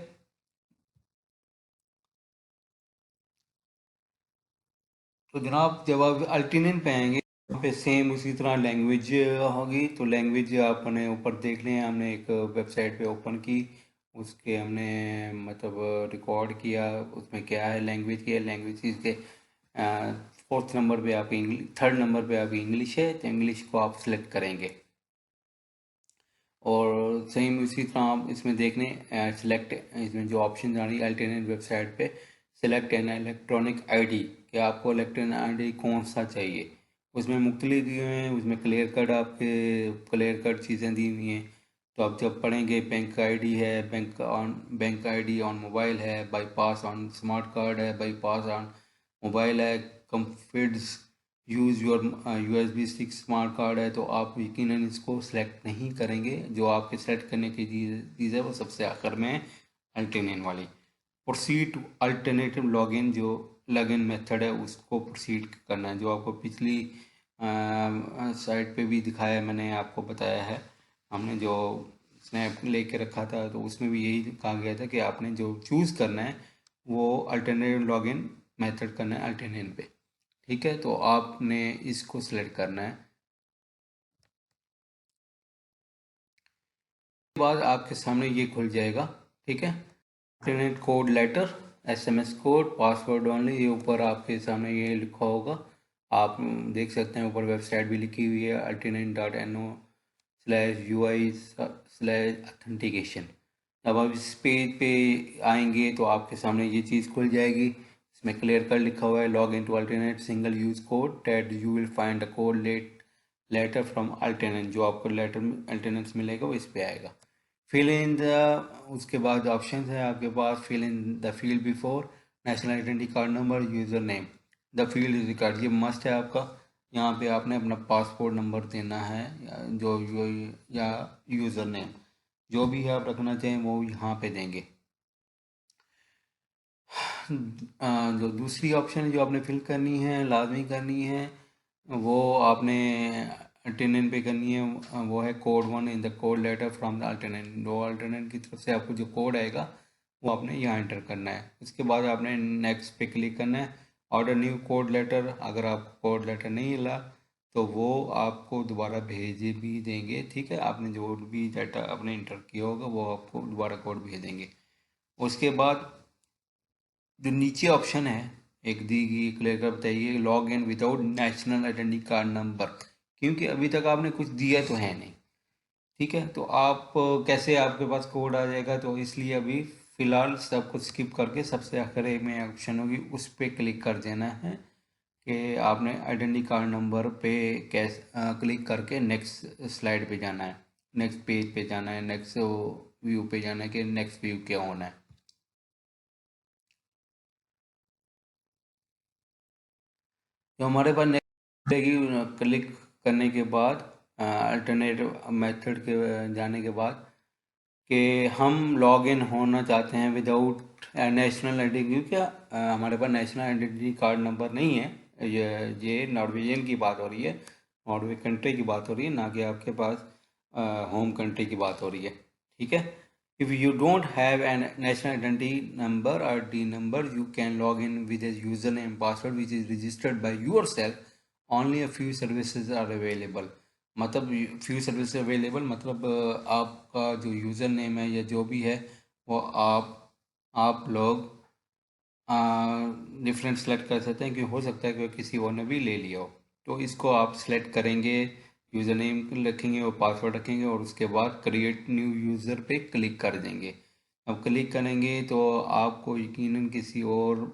तो जनाब जब आप अल्टरनेट पे आएंगे वहाँ पे सेम उसी तरह लैंग्वेज होगी। तो लैंग्वेज आपने ऊपर देख लें, हमने एक वेबसाइट पे ओपन की, उसके हमने मतलब रिकॉर्ड किया, उसमें क्या है लैंग्वेज की है। लैंग्वेज के फोर्थ नंबर पे आपकी इंग्लिश, थर्ड नंबर पे आपकी इंग्लिश है, तो इंग्लिश को आप सिलेक्ट करेंगे। और सेम उसी तरह आप इसमें देख लें सिलेक्ट, इसमें जो ऑप्शन आ रही है अल्टरनेट वेबसाइट पे, सिलेक्ट एन इलेक्ट्रॉनिक आईडी, कि आपको इलेक्ट्रॉनिक आईडी कौन सा चाहिए। उसमें मुख्तलिफ दिए हुए हैं, उसमें क्लियर कट आपके क्लियर कट चीज़ें दी हुई हैं। तो आप जब पढ़ेंगे बैंक आईडी है, बैंक आईडी ऑन मोबाइल है, बाईपास ऑन स्मार्ट कार्ड है, बाईपास ऑन मोबाइल है, Commfides use your USB stick smart card है। तो आप यकीनन इसको सिलेक्ट नहीं करेंगे। जो आपके सेलेक्ट करने की चीज़ है वो सबसे आखिर में है, अल्टरनेट वाली। प्रोसीड टू अल्टरनेटिव लॉगिन, जो लॉगिन मेथड है उसको प्रोसीड करना है। जो आपको पिछली साइट पे भी दिखाया है, मैंने आपको बताया है, हमने जो स्नैप लेके रखा था तो उसमें भी यही कहा गया था कि आपने जो चूज़ करना है वो अल्टरनेटिव लॉगिन मेथड करना है अल्टरनेट पे। ठीक है, तो आपने इसको सिलेक्ट करना है। उसके बाद आपके सामने ये खुल जाएगा। ठीक है, alternate code letter, SMS code, password only, ये ऊपर आपके सामने ये लिखा होगा। आप देख सकते हैं ऊपर वेबसाइट भी लिखी हुई है alternate.no/ui/authentication। जब आप इस पेज पे आएंगे तो आपके सामने ये चीज़ खुल जाएगी। इसमें क्लियर कर लिखा हुआ है log in to alternate single use code that you will find the code letter from alternate. जो आपको लेटर अल्टरनेट मिलेगा वो इस पे आएगा। फिल इन द, उसके बाद ऑप्शन है आपके पास, fill in the field before, national identity card number, user name, the field record, ये मस्ट है आपका। यहाँ पे आपने अपना पासपोर्ट नंबर देना है, या यूज़र नेम, जो भी आप रखना चाहें वो यहाँ पे देंगे। जो दूसरी ऑप्शन जो आपने फिल करनी है, लाजमी करनी है, वो आपने अल्टरनेट पे करनी है वो है code 1 in the code letter from the alternate. दो अल्टरनेट की तरफ से आपको जो कोड आएगा वो आपने यहाँ एंटर करना है। उसके बाद आपने नेक्स्ट पे क्लिक करना है। ऑर्डर न्यू कोड लेटर, अगर आपको कोड लेटर नहीं मिला तो वो आपको दोबारा भेज भी देंगे, ठीक है। आपने जो भी डाटा आपने इंटर किया होगा वो आपको दोबारा कोड भेज देंगे। उसके बाद जो नीचे ऑप्शन है एक दी गई, क्लियर कर बताइए, log in without national identity card number, क्योंकि अभी तक आपने कुछ दिया तो है नहीं, ठीक है। तो आप कैसे आपके पास कोड आ जाएगा, तो इसलिए अभी फ़िलहाल सब कुछ स्किप करके सबसे आखिर में ऑप्शन होगी उस पर क्लिक कर देना है कि आपने आइडेंटिटी कार्ड नंबर पे कैसे क्लिक करके नेक्स्ट स्लाइड पे जाना है, नेक्स्ट पेज पे जाना है, नेक्स्ट व्यू पे जाना है कि नेक्स्ट व्यू क्या होना है। तो हमारे पास नेक्स्ट क्लिक करने के बाद अल्टरनेटिव मेथड के जाने के बाद कि हम लॉग इन होना चाहते हैं विदाउट नेशनल आइडेंटिटी, क्या हमारे पास नेशनल आइडेंटिटी कार्ड नंबर नहीं है। ये नॉर्वेजियन की बात हो रही है, नॉर्वे कंट्री की बात हो रही है, ना कि आपके पास होम कंट्री की बात हो रही है, ठीक है। If you don't have an national identity number और D number, you can log in with a user name password which is registered by yourself, only a few services are available. मतलब few service available मतलब आपका जो user name है या जो भी है वो आप लोग डिफरेंट सेलेक्ट कर सकते हैं, क्योंकि हो सकता है कि किसी और ने भी ले लिया हो। तो इसको आप सेलेक्ट करेंगे, यूज़र नेम रखेंगे और पासवर्ड रखेंगे और उसके बाद क्रिएट न्यू यूज़र पे क्लिक कर देंगे। अब क्लिक करेंगे तो आपको यकीनन किसी और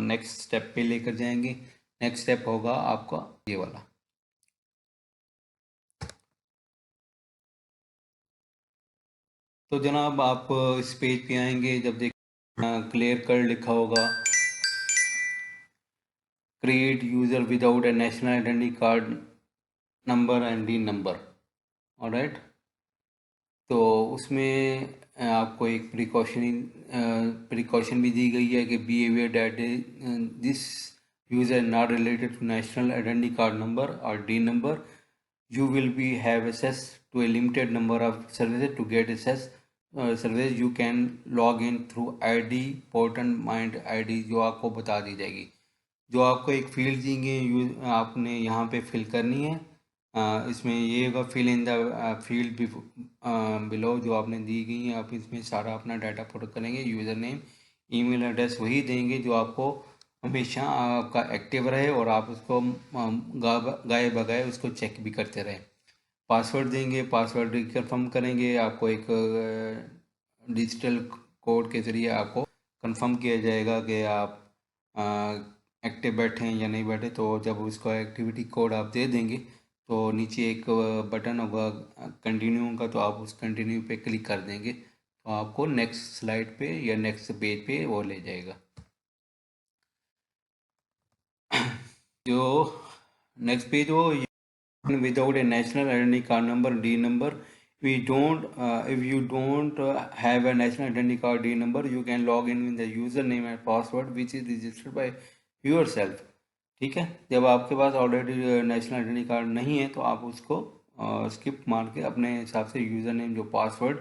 नेक्स्ट स्टेप पे लेकर जाएंगे। नेक्स्ट स्टेप होगा आपका ये वाला। तो जनाब आप इस पेज पे आएंगे, जब देख क्लियर कर लिखा होगा, create user without A national identity card number and D number, alright. तो उसमें आपको एक प्रिकॉशन भी दी गई है कि be aware that this user not related to national identity card number और D number, you will be have access to a limited number of services. To get access service you can log in through ID portal mind ID जो आपको बता दी जाएगी। जो आपको एक field देंगे आपने यहाँ पे फिल करनी है। इसमें ये होगा fill in the field below जो आपने दी गई है, आप इसमें सारा अपना डाटा पुट करेंगे। यूज़र नेम ईमेल एड्रेस वही देंगे जो आपको हमेशा आपका एक्टिव रहे और आप उसको गाए बगाए उसको चेक भी करते रहे। पासवर्ड देंगे, पासवर्ड कंफर्म करेंगे, आपको एक डिजिटल कोड के ज़रिए आपको कंफर्म किया जाएगा कि आप एक्टिव बैठे हैं या नहीं बैठे। तो जब उसका एक्टिविटी कोड आप दे देंगे तो नीचे एक बटन होगा कंटिन्यू का, तो आप उस कंटिन्यू पे क्लिक कर देंगे तो आपको नेक्स्ट स्लाइड पे या नेक्स्ट पेज पे वो ले जाएगा। जो नेक्स्ट पेज हो without a national identity card number D number, we don't if you don't have a national identity card D number, you can log in with the username and password which is registered by yourself, ठीक है। जब आपके पास already national identity card नहीं है तो आप उसको skip मार के अपने हिसाब से यूज़र नेम जो पासवर्ड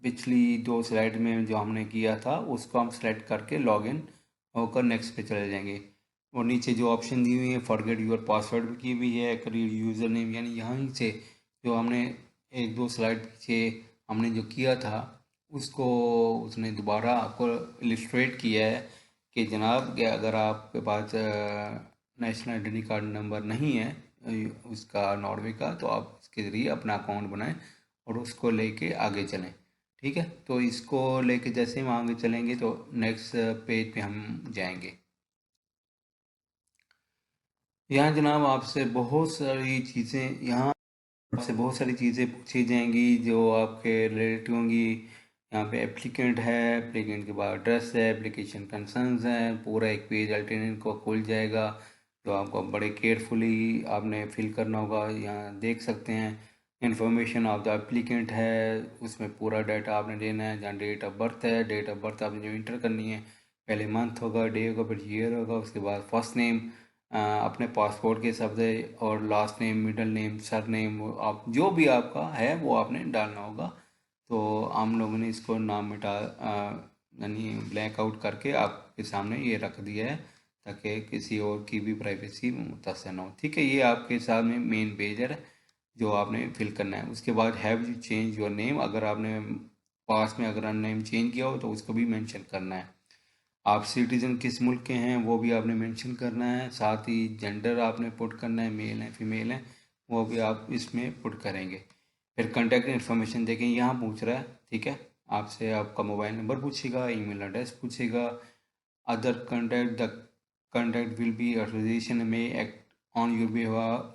पिछली दो स्लाइड में जो हमने किया था उसको हम सेलेक्ट करके लॉगिन होकर नेक्स्ट पे चले जाएंगे। और नीचे जो ऑप्शन दी हुई है फॉरगेट यूर पासवर्ड की भी है, क्रिएट यूज़र नेम, यानी यहाँ से जो हमने एक दो स्लाइड पीछे हमने जो किया था उसको उसने दोबारा आपको इलिस्ट्रेट किया है कि जनाब कि अगर आपके पास नेशनल आइडेंटिटी कार्ड नंबर नहीं है उसका नॉर्वे का, तो आप उसके ज़रिए अपना अकाउंट बनाएं और उसको लेके आगे चलें, ठीक है। तो इसको लेके जैसे हम आगे चलेंगे तो नेक्स्ट पेज पे हम जाएंगे। यहाँ जनाब आपसे बहुत सारी चीज़ें पूछी जाएंगी जो आपके रिलेटेड होंगी। यहाँ पे एप्लीकेंट है, एप्लीकेंट के बाद एड्रेस है, एप्लीकेशन कंसर्न्स है, पूरा एक पेज अल्टरनेट को खुल जाएगा जो आपको बड़े केयरफुली आपने फिल करना होगा। यहाँ देख सकते हैं इंफॉर्मेशन ऑफ द एप्लीकेंट है, उसमें पूरा डाटा आपने देना है। जहाँ डेट ऑफ बर्थ है, डेट ऑफ बर्थ आपने जो इंटर करनी है, पहले मंथ होगा, डे होगा, फिर ईयर होगा, उसके बाद फर्स्ट नेम, अपने पासपोर्ट के हिसाब से, और last name, middle name, sir name, आप जो भी आपका है वो आपने डालना होगा। तो हम लोगों ने इसको नाम मिटा यानी ब्लैक आउट करके आपके सामने ये रख दिया है, ताकि किसी और की भी प्राइवेसी मुतासर ना हो। ठीक है, ये आपके सामने मेन पेज है जो आपने फिल करना है। उसके बाद have you change your name, अगर आपने पास में अगर नेम चेंज किया हो तो उसको भी मेंशन करना है। आप सिटीजन किस मुल्क के हैं वो भी आपने मेंशन करना है। साथ ही जेंडर आपने पुट करना है, मेल है फीमेल है, वो भी आप इसमें पुट करेंगे। फिर कॉन्टैक्ट इन्फॉर्मेशन देखें, यहाँ पूछ रहा है, ठीक है, आपसे आपका मोबाइल नंबर पूछेगा, ईमेल एड्रेस पूछेगा। Other contact, the contact will be authorization में act on your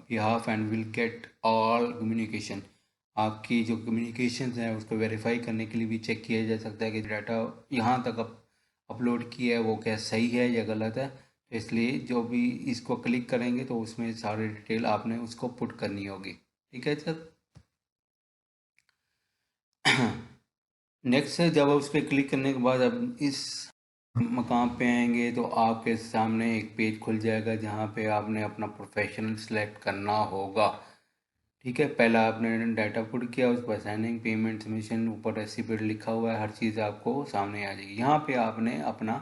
behalf and will get all communication. आपकी जो कम्युनिकेशन है उसको वेरीफाई करने के लिए भी चेक किया जा सकता है कि डाटा यहाँ तक अपलोड किया है वो क्या सही है या गलत है। तो इसलिए जो भी इसको क्लिक करेंगे तो उसमें सारी डिटेल आपने उसको पुट करनी होगी। ठीक है सर। नेक्स्ट है, जब आप उस पर क्लिक करने के बाद अब इस मकाम पे आएंगे तो आपके सामने एक पेज खुल जाएगा जहाँ पे आपने अपना प्रोफेशनल सेलेक्ट करना होगा। ठीक है, पहला आपने डाटा पुट किया, उस पर साइनिंग, पेमेंट, सबमिशन, ऊपर रेसिपी लिखा हुआ है, हर चीज़ आपको सामने आ जाएगी। यहाँ पे आपने अपना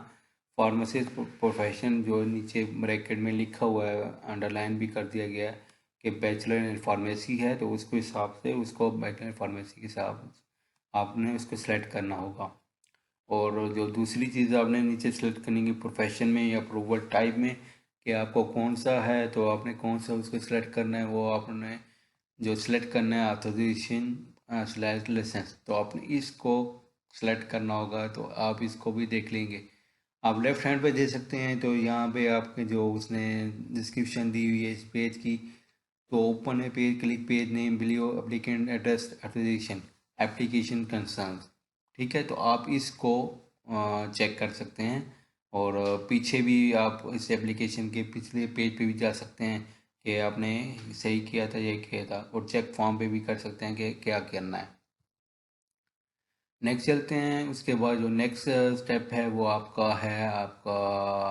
फार्मासिस्ट प्रोफेशन जो नीचे ब्रैकेट में लिखा हुआ है, अंडरलाइन भी कर दिया गया है कि बैचलर इन फार्मेसी है, तो उसके हिसाब से उसको बैचलर फार्मेसी के हिसाब आपने उसको सेलेक्ट करना होगा। और जो दूसरी चीज़ आपने नीचे सेलेक्ट करनी है प्रोफेशन में या अप्रूवल टाइप में, कि आपको कौन सा है, तो आपने कौन सा उसको सेलेक्ट करना है, वो आपने जो सिलेक्ट करना है ऑथराइजेशन स्लैश लाइसेंस, तो आपने इसको सेलेक्ट करना होगा। तो आप इसको भी देख लेंगे। आप लेफ्ट हैंड पे दे सकते हैं, तो यहाँ पे आपके जो उसने डिस्क्रिप्शन दी हुई है इस पेज की, तो ओपन है page, click page name below applicant address authorization application concern. ठीक है, तो आप इसको चेक कर सकते हैं। और पीछे भी आप इस एप्लीकेशन के पिछले पेज पे भी जा सकते हैं कि आपने सही किया था या किया था, और चेक फॉर्म पे भी कर सकते हैं कि क्या करना है। नेक्स्ट चलते हैं। उसके बाद जो नेक्स्ट स्टेप है वो आपका है, आपका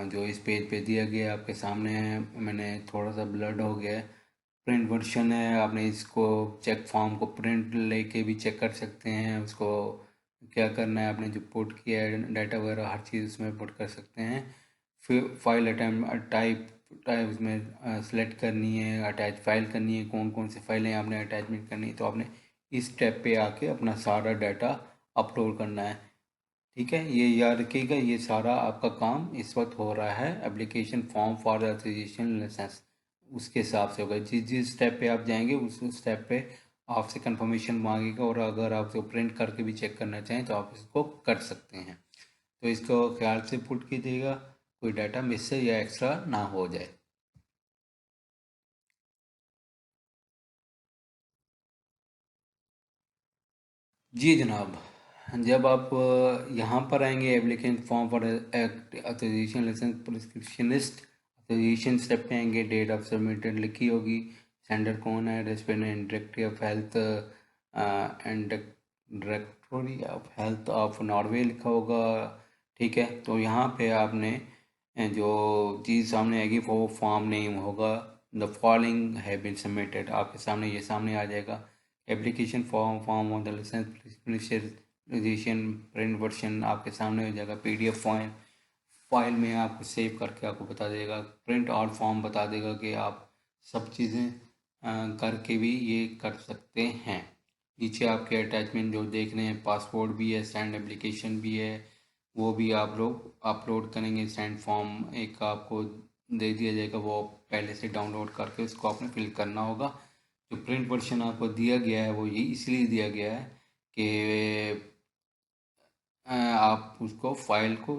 जो इस पेज पे दिया गया है आपके सामने है, मैंने थोड़ा सा ब्लड हो गया है, प्रिंट वर्जन है। आपने इसको चेक फॉर्म को प्रिंट लेके भी चेक कर सकते हैं। उसको क्या करना है, आपने जो पुट किया है डाटा वगैरह हर चीज़ उसमें पुट कर सकते हैं। फिर फाइल अटैच टाइप टाइप उसमें सेलेक्ट करनी है, अटैच फाइल करनी है, कौन कौन सी फाइलें आपने अटैचमेंट करनी है, तो आपने इस स्टेप पे आके अपना सारा डाटा अपलोड करना है। ठीक है, ये याद रखिएगा, ये सारा आपका काम इस वक्त हो रहा है application form for authorization license, उसके हिसाब से होगा। जिस जिस स्टेप पे आप जाएंगे उस स्टेप पे आपसे कंफर्मेशन मांगेगा, और अगर आप इसको प्रिंट करके भी चेक करना चाहें तो आप इसको कर सकते हैं। तो इसको ख्याल से पुट कीजिएगा, कोई डाटा मिस से या एक्स्ट्रा ना हो जाए। जी जनाब, जब आप यहाँ पर आएंगे applicant form for authorization licence prescriptionist, authorization step पे आएंगे, डेट ऑफ सबमिटेड लिखी होगी, सेंडर कौन है, respondent directory of health and directory of health of Norway लिखा होगा। ठीक है, तो यहाँ पे आपने जो चीज़ सामने आएगी वो फॉर्म नेम होगा, the following have been submitted, आपके सामने ये सामने आ जाएगा। Application form on the license registration print version आपके सामने हो जाएगा, पीडीएफ फाइल में आपको सेव करके आपको बता देगा, प्रिंट आउट फॉर्म बता देगा कि आप सब चीज़ें करके भी ये कर सकते हैं। नीचे आपके अटैचमेंट जो देख रहे हैं, पासपोर्ट भी है, स्टैंड एप्लीकेशन भी है, वो भी आप लोग अपलोड करेंगे। स्टैंड फॉर्म एक आपको दे दिया जाएगा, वो पहले से डाउनलोड करके उसको आपने फिल करना होगा। जो प्रिंट वर्जन आपको दिया गया है वो ये इसलिए दिया गया है कि आप उसको फाइल को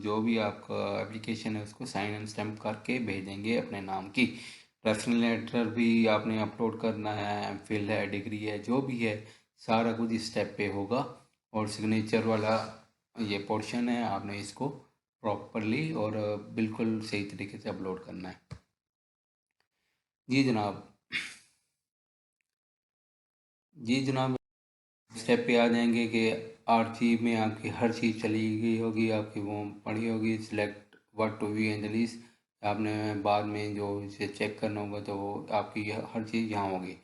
जो भी आपका एप्लीकेशन है उसको साइन एंड स्टैम्प करके भेजेंगे अपने नाम की। रेफरल लेटर भी आपने अपलोड करना है, एमफिल है, डिग्री है, जो भी है सारा कुछ इस स्टेप पे होगा। और सिग्नेचर वाला ये पोर्शन है, आपने इसको प्रॉपरली और बिल्कुल सही तरीके से अपलोड करना है। जी जनाब। जी जनाब, स्टेप पे आ जाएंगे कि आर्ची में आपकी हर चीज़ चली गई होगी, आपकी वो पड़ी होगी select what to view in the list. आपने बाद में जो इसे चेक करना होगा तो वो आपकी हर चीज़ यहाँ होगी।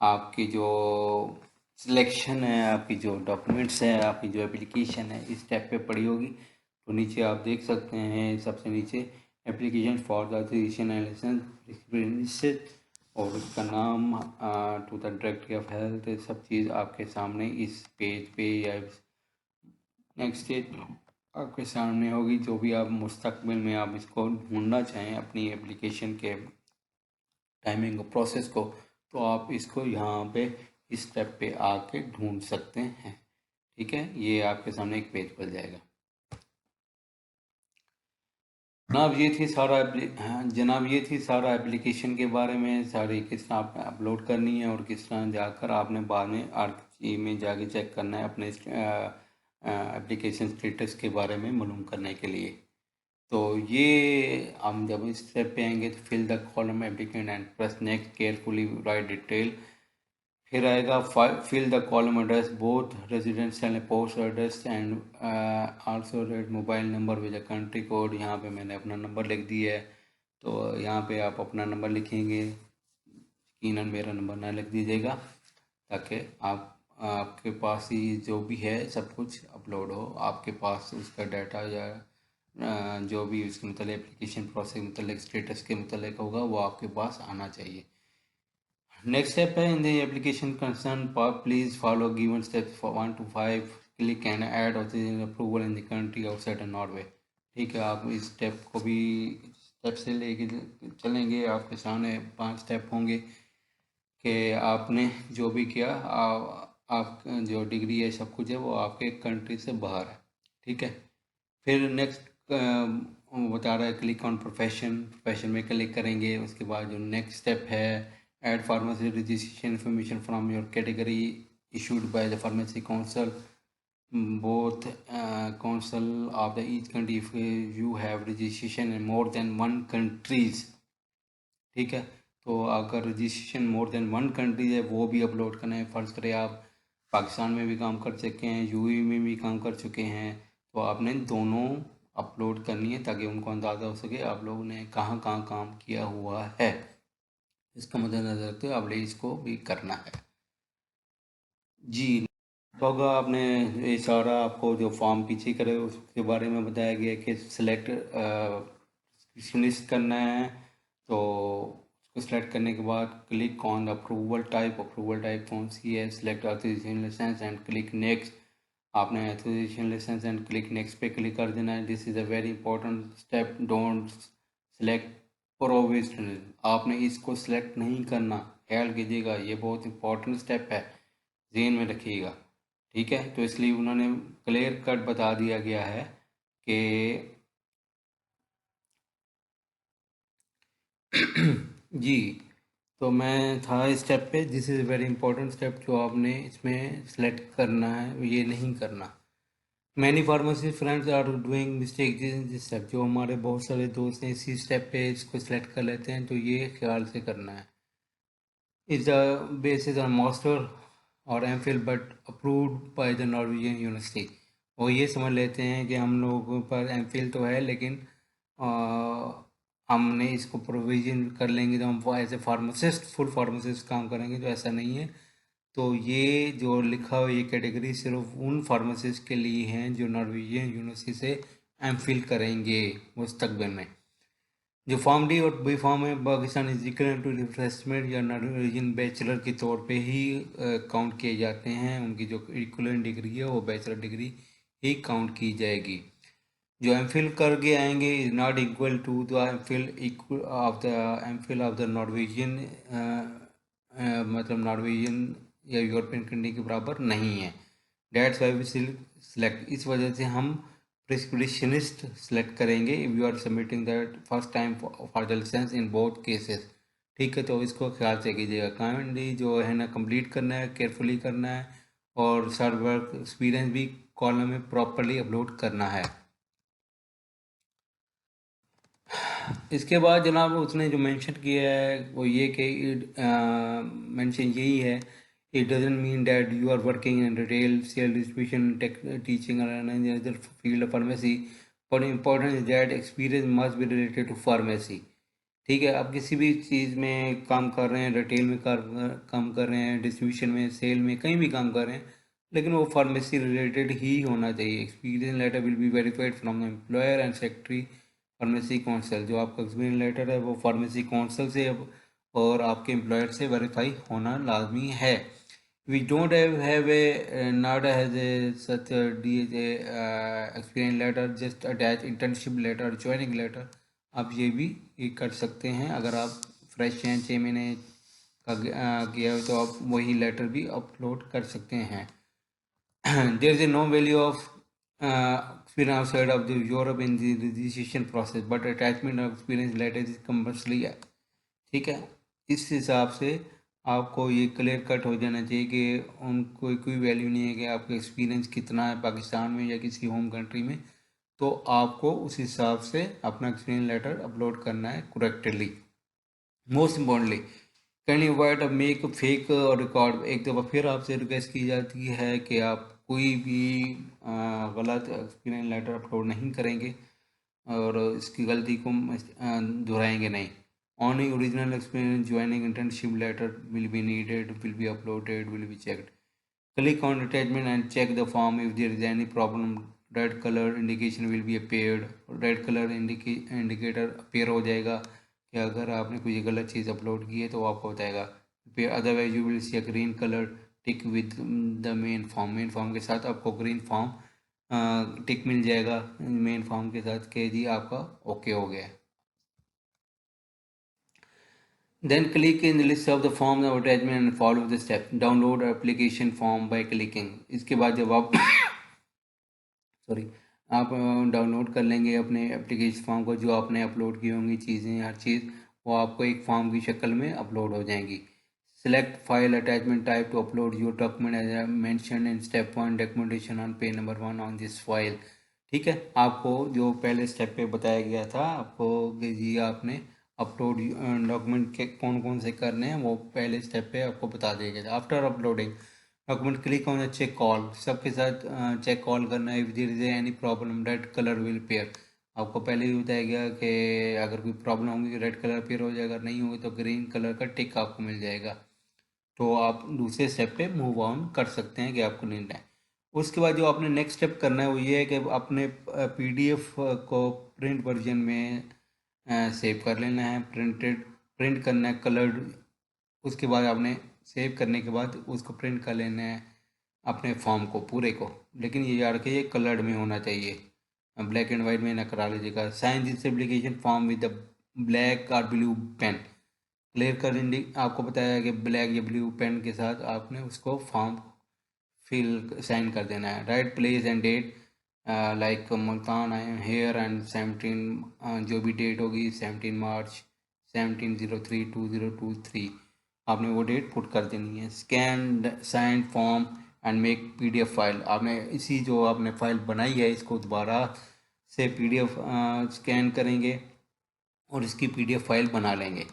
आपकी जो सिलेक्शन है, आपकी जो डॉक्यूमेंट्स है, आपकी जो एप्लीकेशन है इस टैब पे पड़ी होगी। तो नीचे आप देख सकते हैं सबसे नीचे application for the authorization and license और उसका नाम to the directory of health, सब चीज़ आपके सामने इस पेज पे या नेक्स्ट स्टेज आपके सामने होगी। जो भी आप मुस्तकबिल में आप इसको ढूंढना चाहें अपनी एप्लीकेशन के टाइमिंग प्रोसेस को, तो आप इसको यहाँ पे इस स्टेप पे आके ढूंढ सकते हैं। ठीक है, ये आपके सामने एक पेज खुल जाएगा। जनाब ये थी सारा एप्लीकेशन के बारे में, सारी किस तरह आपने अपलोड करनी है और किस तरह जाकर आपने बाद में आरची में जाके चेक करना है अपने एप्लीकेशन स्टेटस के बारे में मालूम करने के लिए। तो ये हम जब इस स्टेप पे आएंगे तो fill the column applicant and press next, carefully write detail. फिर आएगा fill the column address both residential post address and also red mobile number with country code. यहाँ पे मैंने अपना नंबर लिख दिया है, तो यहाँ पे आप अपना नंबर लिखेंगे, यकीनन मेरा नंबर ना लिख दीजिएगा ताकि आपके पास ही जो भी है सब कुछ अपलोड हो, आपके पास उसका डाटा या जो भी उसके मतलब एप्लीकेशन प्रोसेस मतलब स्टेटस के मतलब होगा वो आपके पास आना चाहिए। नेक्स्ट स्टेप है in the application concern please follow given steps 1 to 5, click and add approval in the country outside Norway. ठीक है, आप इस स्टेप को भी स्टेप से लेके चलेंगे, आपके सामने 5 स्टेप होंगे कि आपने जो भी किया आप जो डिग्री है सब कुछ है वो आपके कंट्री से बाहर है। ठीक है, फिर नेक्स्ट बता रहा है क्लिक ऑन प्रोफेशन में क्लिक करेंगे। उसके बाद जो नेक्स्ट स्टेप है add pharmacy registration information from your category issued by the pharmacy council both council of the each country if you have registration in more than 1 countries। ठीक है, तो अगर रजिस्ट्रेशन मोर देन 1 कंट्री है वो भी upload करना है। फ़र्ज़ करें आप पाकिस्तान में भी काम कर चुके हैं, यूएई में भी काम कर चुके हैं, तो आपने दोनों अपलोड करनी है ताकि उनको अंदाज़ा हो सके आप लोगों ने कहाँ कहाँ काम किया हुआ है। इसका मद्देनज़र रखते हुए आपने इसको भी करना है। जी, तो होगा आपने ये सारा आपको जो फॉर्म पीछे करे उसके बारे में बताया गया कि सिलेक्ट फिनिश करना है। तो उसको सिलेक्ट करने के बाद क्लिक ऑन अप्रूवल टाइप कौन सी है, select authorization licence and click next. आपने authorization licence and click next पे क्लिक कर देना है। This is a very important step, don't select provisional. आपने इसको सिलेक्ट नहीं करना, ख्याल कीजिएगा, ये बहुत इंपॉर्टेंट स्टेप है, ज़हन में रखिएगा। ठीक है, तो इसलिए उन्होंने क्लियर कट बता दिया गया है कि जी। तो मैं था इस स्टेप पे, this is very important step जो आपने इसमें सेलेक्ट करना है, ये नहीं करना। Many pharmacy friends are doing mistake this step, जो हमारे बहुत सारे दोस्त हैं इसी स्टेप पे इसको सिलेक्ट कर लेते हैं, तो ये ख्याल से करना है। Is the basis on master और M Phil but approved by the Norwegian university. और ये समझ लेते हैं कि हम लोगों पर एम फिल तो है लेकिन हमने इसको प्रोविजन कर लेंगे तो हम as a pharmacist full pharmacist काम करेंगे, तो ऐसा नहीं है। तो ये जो लिखा हुआ ये कैटेगरी सिर्फ उन फार्मासिस्ट के लिए हैं जो नॉर्वेजियन यूनिवर्सिटी से एम फिल करेंगे मुस्तकबिल में। जो फॉर्म डी और बी फॉर्म है Pakistan is equal to refreshment या नॉर्वेजियन बैचलर के तौर पे ही काउंट किए जाते हैं। उनकी जो इक्वलेंट डिग्री है वो बैचलर डिग्री ही काउंट की जाएगी। जो एम फिल करके आएंगे is not equal to the M phil of the Norwegian, मतलब नॉर्वेजियन या यूरोपियन कंट्री के बराबर नहीं है। डेट्स वाई वी सिलेक्ट, इस वजह से हम प्रिस्क्रिप्शनिस्ट सेलेक्ट करेंगे if you are submitting that first time for the license in both cases. ठीक है, तो इसको ख्याल से कीजिएगा, काइंडली जो है ना कंप्लीट करना है, केयरफुली करना है और सर्व वर्क एक्सपीरियंस भी कॉलम में प्रॉपरली अपलोड करना है। इसके बाद जनाब उसने जो मेंशन किया है वो ये कि मेंशन यही है It doesn't mean that you are working in retail, sales, distribution, tech, teaching, or any other field of pharmacy. But important is that experience must be related to pharmacy. ठीक है, आप किसी भी चीज़ में काम कर रहे हैं, रिटेल में काम कर रहे हैं, डिस्ट्रीब्यूशन में, सेल में, कहीं भी काम कर रहे हैं, लेकिन वो फार्मेसी रिलेटेड ही होना चाहिए। Experience letter will be verified from the employer and secretary pharmacy council. जो आपका एक्सपीरियंस लेटर है वो फार्मेसी काउंसिल से और आपके एम्प्लॉयर से वेरीफाई होना लाजमी है। We don't have a NADA has a such a DHA experience letter, just attach internship letter, joining letter। आप ये कर सकते हैं। अगर आप फ्रेश हैं, 6 महीने का किया हो, तो आप वही लेटर भी अपलोड कर सकते हैं। There is no value of experience outside of the Europe in the registration process, but attachment of experience letter is compulsory है। ठीक है, इस हिसाब से आपको ये क्लियर कट हो जाना चाहिए कि उनको कोई वैल्यू नहीं है कि आपका एक्सपीरियंस कितना है पाकिस्तान में या किसी होम कंट्री में। तो आपको उस हिसाब से अपना एक्सपीरियंस लेटर अपलोड करना है correctly. Most importantly can you avoid make fake record. एक दफ़ा फिर आपसे रिक्वेस्ट की जाती है कि आप कोई भी गलत एक्सपीरियंस लेटर अपलोड नहीं करेंगे और इसकी गलती को दोहराएंगे नहीं। Only original experience joining internship letter will be needed, will be uploaded, will be checked. Click on attachment and check the form. If there is any problem, red color indication will be appeared. Red color indicator appear हो जाएगा कि अगर आपने कोई गलत चीज़ upload की है तो आपको बताएगा। Otherwise you will see a green colour tick with the main form. Main form के साथ आपको ग्रीन फॉर्म टिक मिल जाएगा मेन फॉर्म के साथ कि जी आपका ओके हो गया है। Then click in the list of the forms of attachment and follow the steps. Download application form by clicking। इसके बाद जब आप सॉरी आप डाउनलोड कर लेंगे अपने एप्लीकेशन फॉर्म को, जो आपने अपलोड की होंगी चीज़ें, हर चीज़ वो आपको एक फॉर्म की शक्ल में अपलोड हो जाएंगी। Select file attachment type to upload your document as I mentioned in step 1 documentation on page number 1 on this file। ठीक है, आपको जो पहले स्टेप पे बताया गया था आपको कि जी आपने अपलोड डॉक्यूमेंट के कौन कौन से करने हैं वो पहले स्टेप पे आपको बता दिया गया था। After uploading document click on the check call. सबके साथ चेक कॉल करना है। If there is any problem red colour will pair. आपको पहले ही बताया गया कि अगर कोई प्रॉब्लम होगी रेड कलर पेयर हो जाएगा, नहीं होगी तो ग्रीन कलर का टिक आपको मिल जाएगा। तो आप दूसरे स्टेप पे मूव ऑन कर सकते हैं कि आपको लेना है। उसके बाद जो आपने नेक्स्ट स्टेप करना है वो ये है कि अपने पीडीएफ को प्रिंट वर्जन में सेव कर लेना है। प्रिंट करना है कलर्ड। उसके बाद आपने सेव करने के बाद उसको प्रिंट कर लेना है अपने फॉर्म को पूरे को, लेकिन ये याद रखिए कलर्ड में होना चाहिए, ब्लैक एंड वाइट में ना करा लीजिएगा। Sign this application form with the black और ब्लू पेन। क्लियर कर आपको बताया है कि ब्लैक या ब्लू पेन के साथ आपने उसको फॉर्म फिल साइन कर देना है। Write place and date like Multan I am here and 17 जो भी डेट होगी 17 मार्च 17/03/2023 आपने वो डेट पुट कर देनी है। Scan sign form and make PDF file. आपने इसी जो आपने फाइल बनाई है इसको दोबारा से पीडीएफ स्कैन करेंगे और इसकी पीडीएफ फाइल बना लेंगे।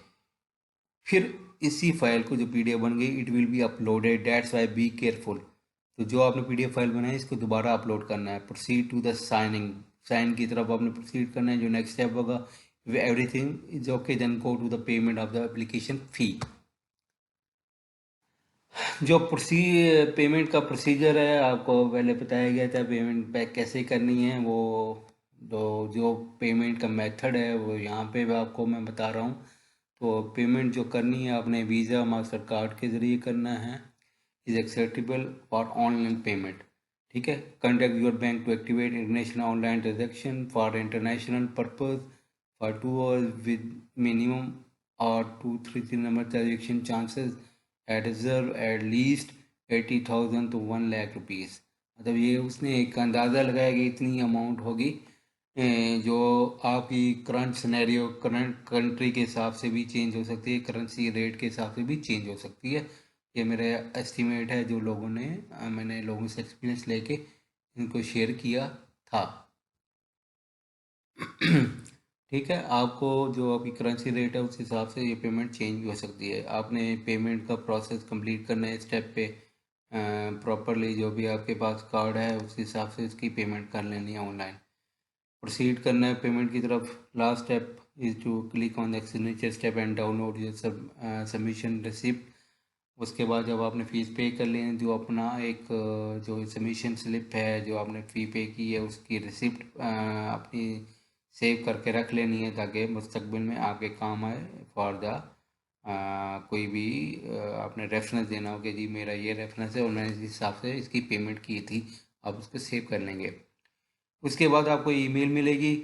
फिर इसी फाइल को जो पीडीएफ बन गई it will be uploaded. That's why be careful. तो जो आपने पीडीएफ फाइल बनाई इसको दोबारा अपलोड करना है। Proceed to the signing. Sign की तरफ आपने प्रोसीड करना है। जो नेक्स्ट स्टेप होगा everything is okay then go to the payment of the application fee. जो पेमेंट का प्रोसीजर है आपको पहले बताया गया था पेमेंट बैक कैसे करनी है। वो जो पेमेंट का मेथड है वो यहाँ पे भी आपको मैं बता रहा हूँ। तो पेमेंट जो करनी है आपने वीज़ा मास्टर कार्ड के ज़रिए करना है। Is acceptable for online payment. ठीक है, contact your bank to activate international online transaction for international purpose for 2 hours with minimum और 233 number transaction chances at reserve at least 80,000 to 1 lakh rupees. मतलब ये उसने एक अंदाज़ा लगाया कि इतनी अमाउंट होगी जो आपकी करंट सिनेरियो करंट कंट्री के हिसाब से भी चेंज हो सकती है, करेंसी रेट के हिसाब से भी चेंज हो सकती है। ये मेरा एस्टिमेट है जो लोगों ने मैंने लोगों से एक्सपीरियंस लेके इनको शेयर किया था। ठीक ठीक है। आपको जो आपकी करेंसी रेट है उस हिसाब से ये पेमेंट चेंज भी हो सकती है। आपने पेमेंट का प्रोसेस कंप्लीट करना है स्टेप पे प्रॉपरली, जो भी आपके पास कार्ड है उस हिसाब से इसकी पेमेंट कर लेनी है ऑनलाइन। प्रोसीड करना है पेमेंट की तरफ। Last step is to click on the signature step and download your submission receipt. उसके बाद जब आपने फ़ीस पे कर ली है, जो अपना एक जो सबमिशन स्लिप है जो आपने फ़ी पे की है उसकी रिसिप्ट अपनी सेव करके रख लेनी है, ताकि मुस्तकबिल में आपके काम आए फॉर द कोई भी आपने रेफरेंस देना हो कि जी मेरा ये रेफरेंस है और मैंने इस हिसाब से इसकी पेमेंट की थी, आप उसको सेव कर लेंगे। उसके बाद आपको ईमेल मिलेगी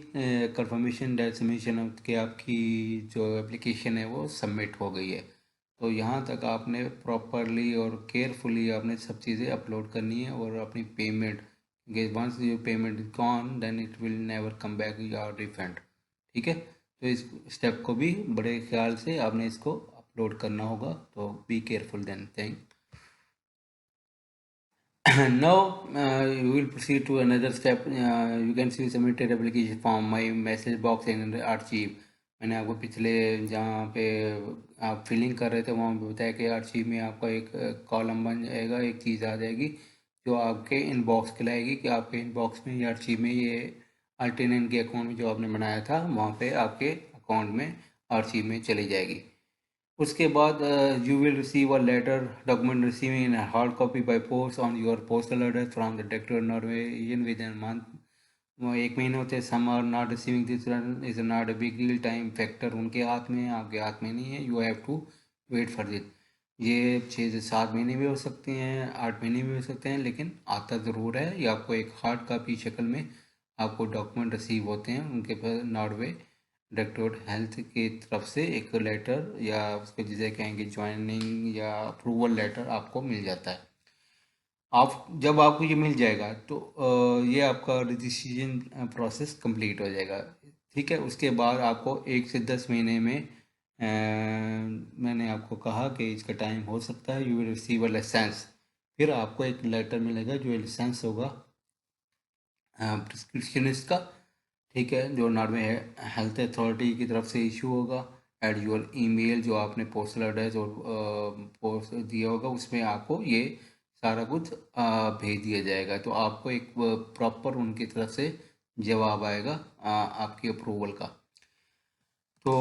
कंफर्मेशन डेट सबमिशन कि आपकी जो एप्लीकेशन है वो सबमिट हो गई है। तो यहाँ तक आपने प्रॉपरली और केयरफुली आपने सब चीज़ें अपलोड करनी है और अपनी payment, once your payment is gone then it will never come back your refund. ठीक है, तो इस स्टेप को भी बड़े ख्याल से आपने इसको अपलोड करना होगा, तो be careful then thing. Now you will proceed to another step. You can see submitted application form, my message box and archive. मैंने आपको पिछले जहाँ पे आप फिलिंग कर रहे थे वहाँ पे बताया कि आर्चिव में आपका एक कॉलम बन जाएगा, एक चीज़ आ जाएगी जो आपके इनबॉक्स कहलाएगी कि आपके इनबॉक्स में या आर्चिव में ये अल्टरनेट के अकाउंट में जो आपने बनाया था वहाँ पे आपके अकाउंट में आर्चिव में चली जाएगी। उसके बाद you will receive a letter document receiving in hard copy by post on your postal address from the director Norwegian with in month. वो एक महीने होते हैं। Some are not receiving this is not a big deal, time factor उनके हाथ में है, आपके हाथ में नहीं है। You have to wait for this. ये 6 से 7 महीने भी हो सकते हैं, 8 महीने भी हो सकते हैं, लेकिन आता ज़रूर है। ये आपको एक हार्ड कॉपी शक्ल में आपको डॉक्यूमेंट रिसीव होते हैं उनके पास नॉर्वे डायरेक्टोरेट हेल्थ की तरफ से एक लेटर, या उसको जिसे कहेंगे ज्वाइनिंग या अप्रूवल लेटर आपको मिल जाता है। आप जब आपको ये मिल जाएगा तो ये आपका रजिस्ट्रेशन प्रोसेस कंप्लीट हो जाएगा। ठीक है, उसके बाद आपको 1 से 10 महीने में मैंने आपको कहा कि इसका टाइम हो सकता है। You will receive a license. फिर आपको एक लेटर मिलेगा जो लाइसेंस होगा प्रिस्क्रिप्शनिस्ट का। ठीक है, जो नॉर्वे हेल्थ अथॉरिटी की तरफ से इशू होगा एट योर ईमेल, जो आपने पोस्टल एड्रेस और पोस्ट दिया होगा उसमें आपको ये सारा कुछ भेज दिया जाएगा। तो आपको एक प्रॉपर उनकी तरफ से जवाब आएगा आपकी अप्रूवल का। तो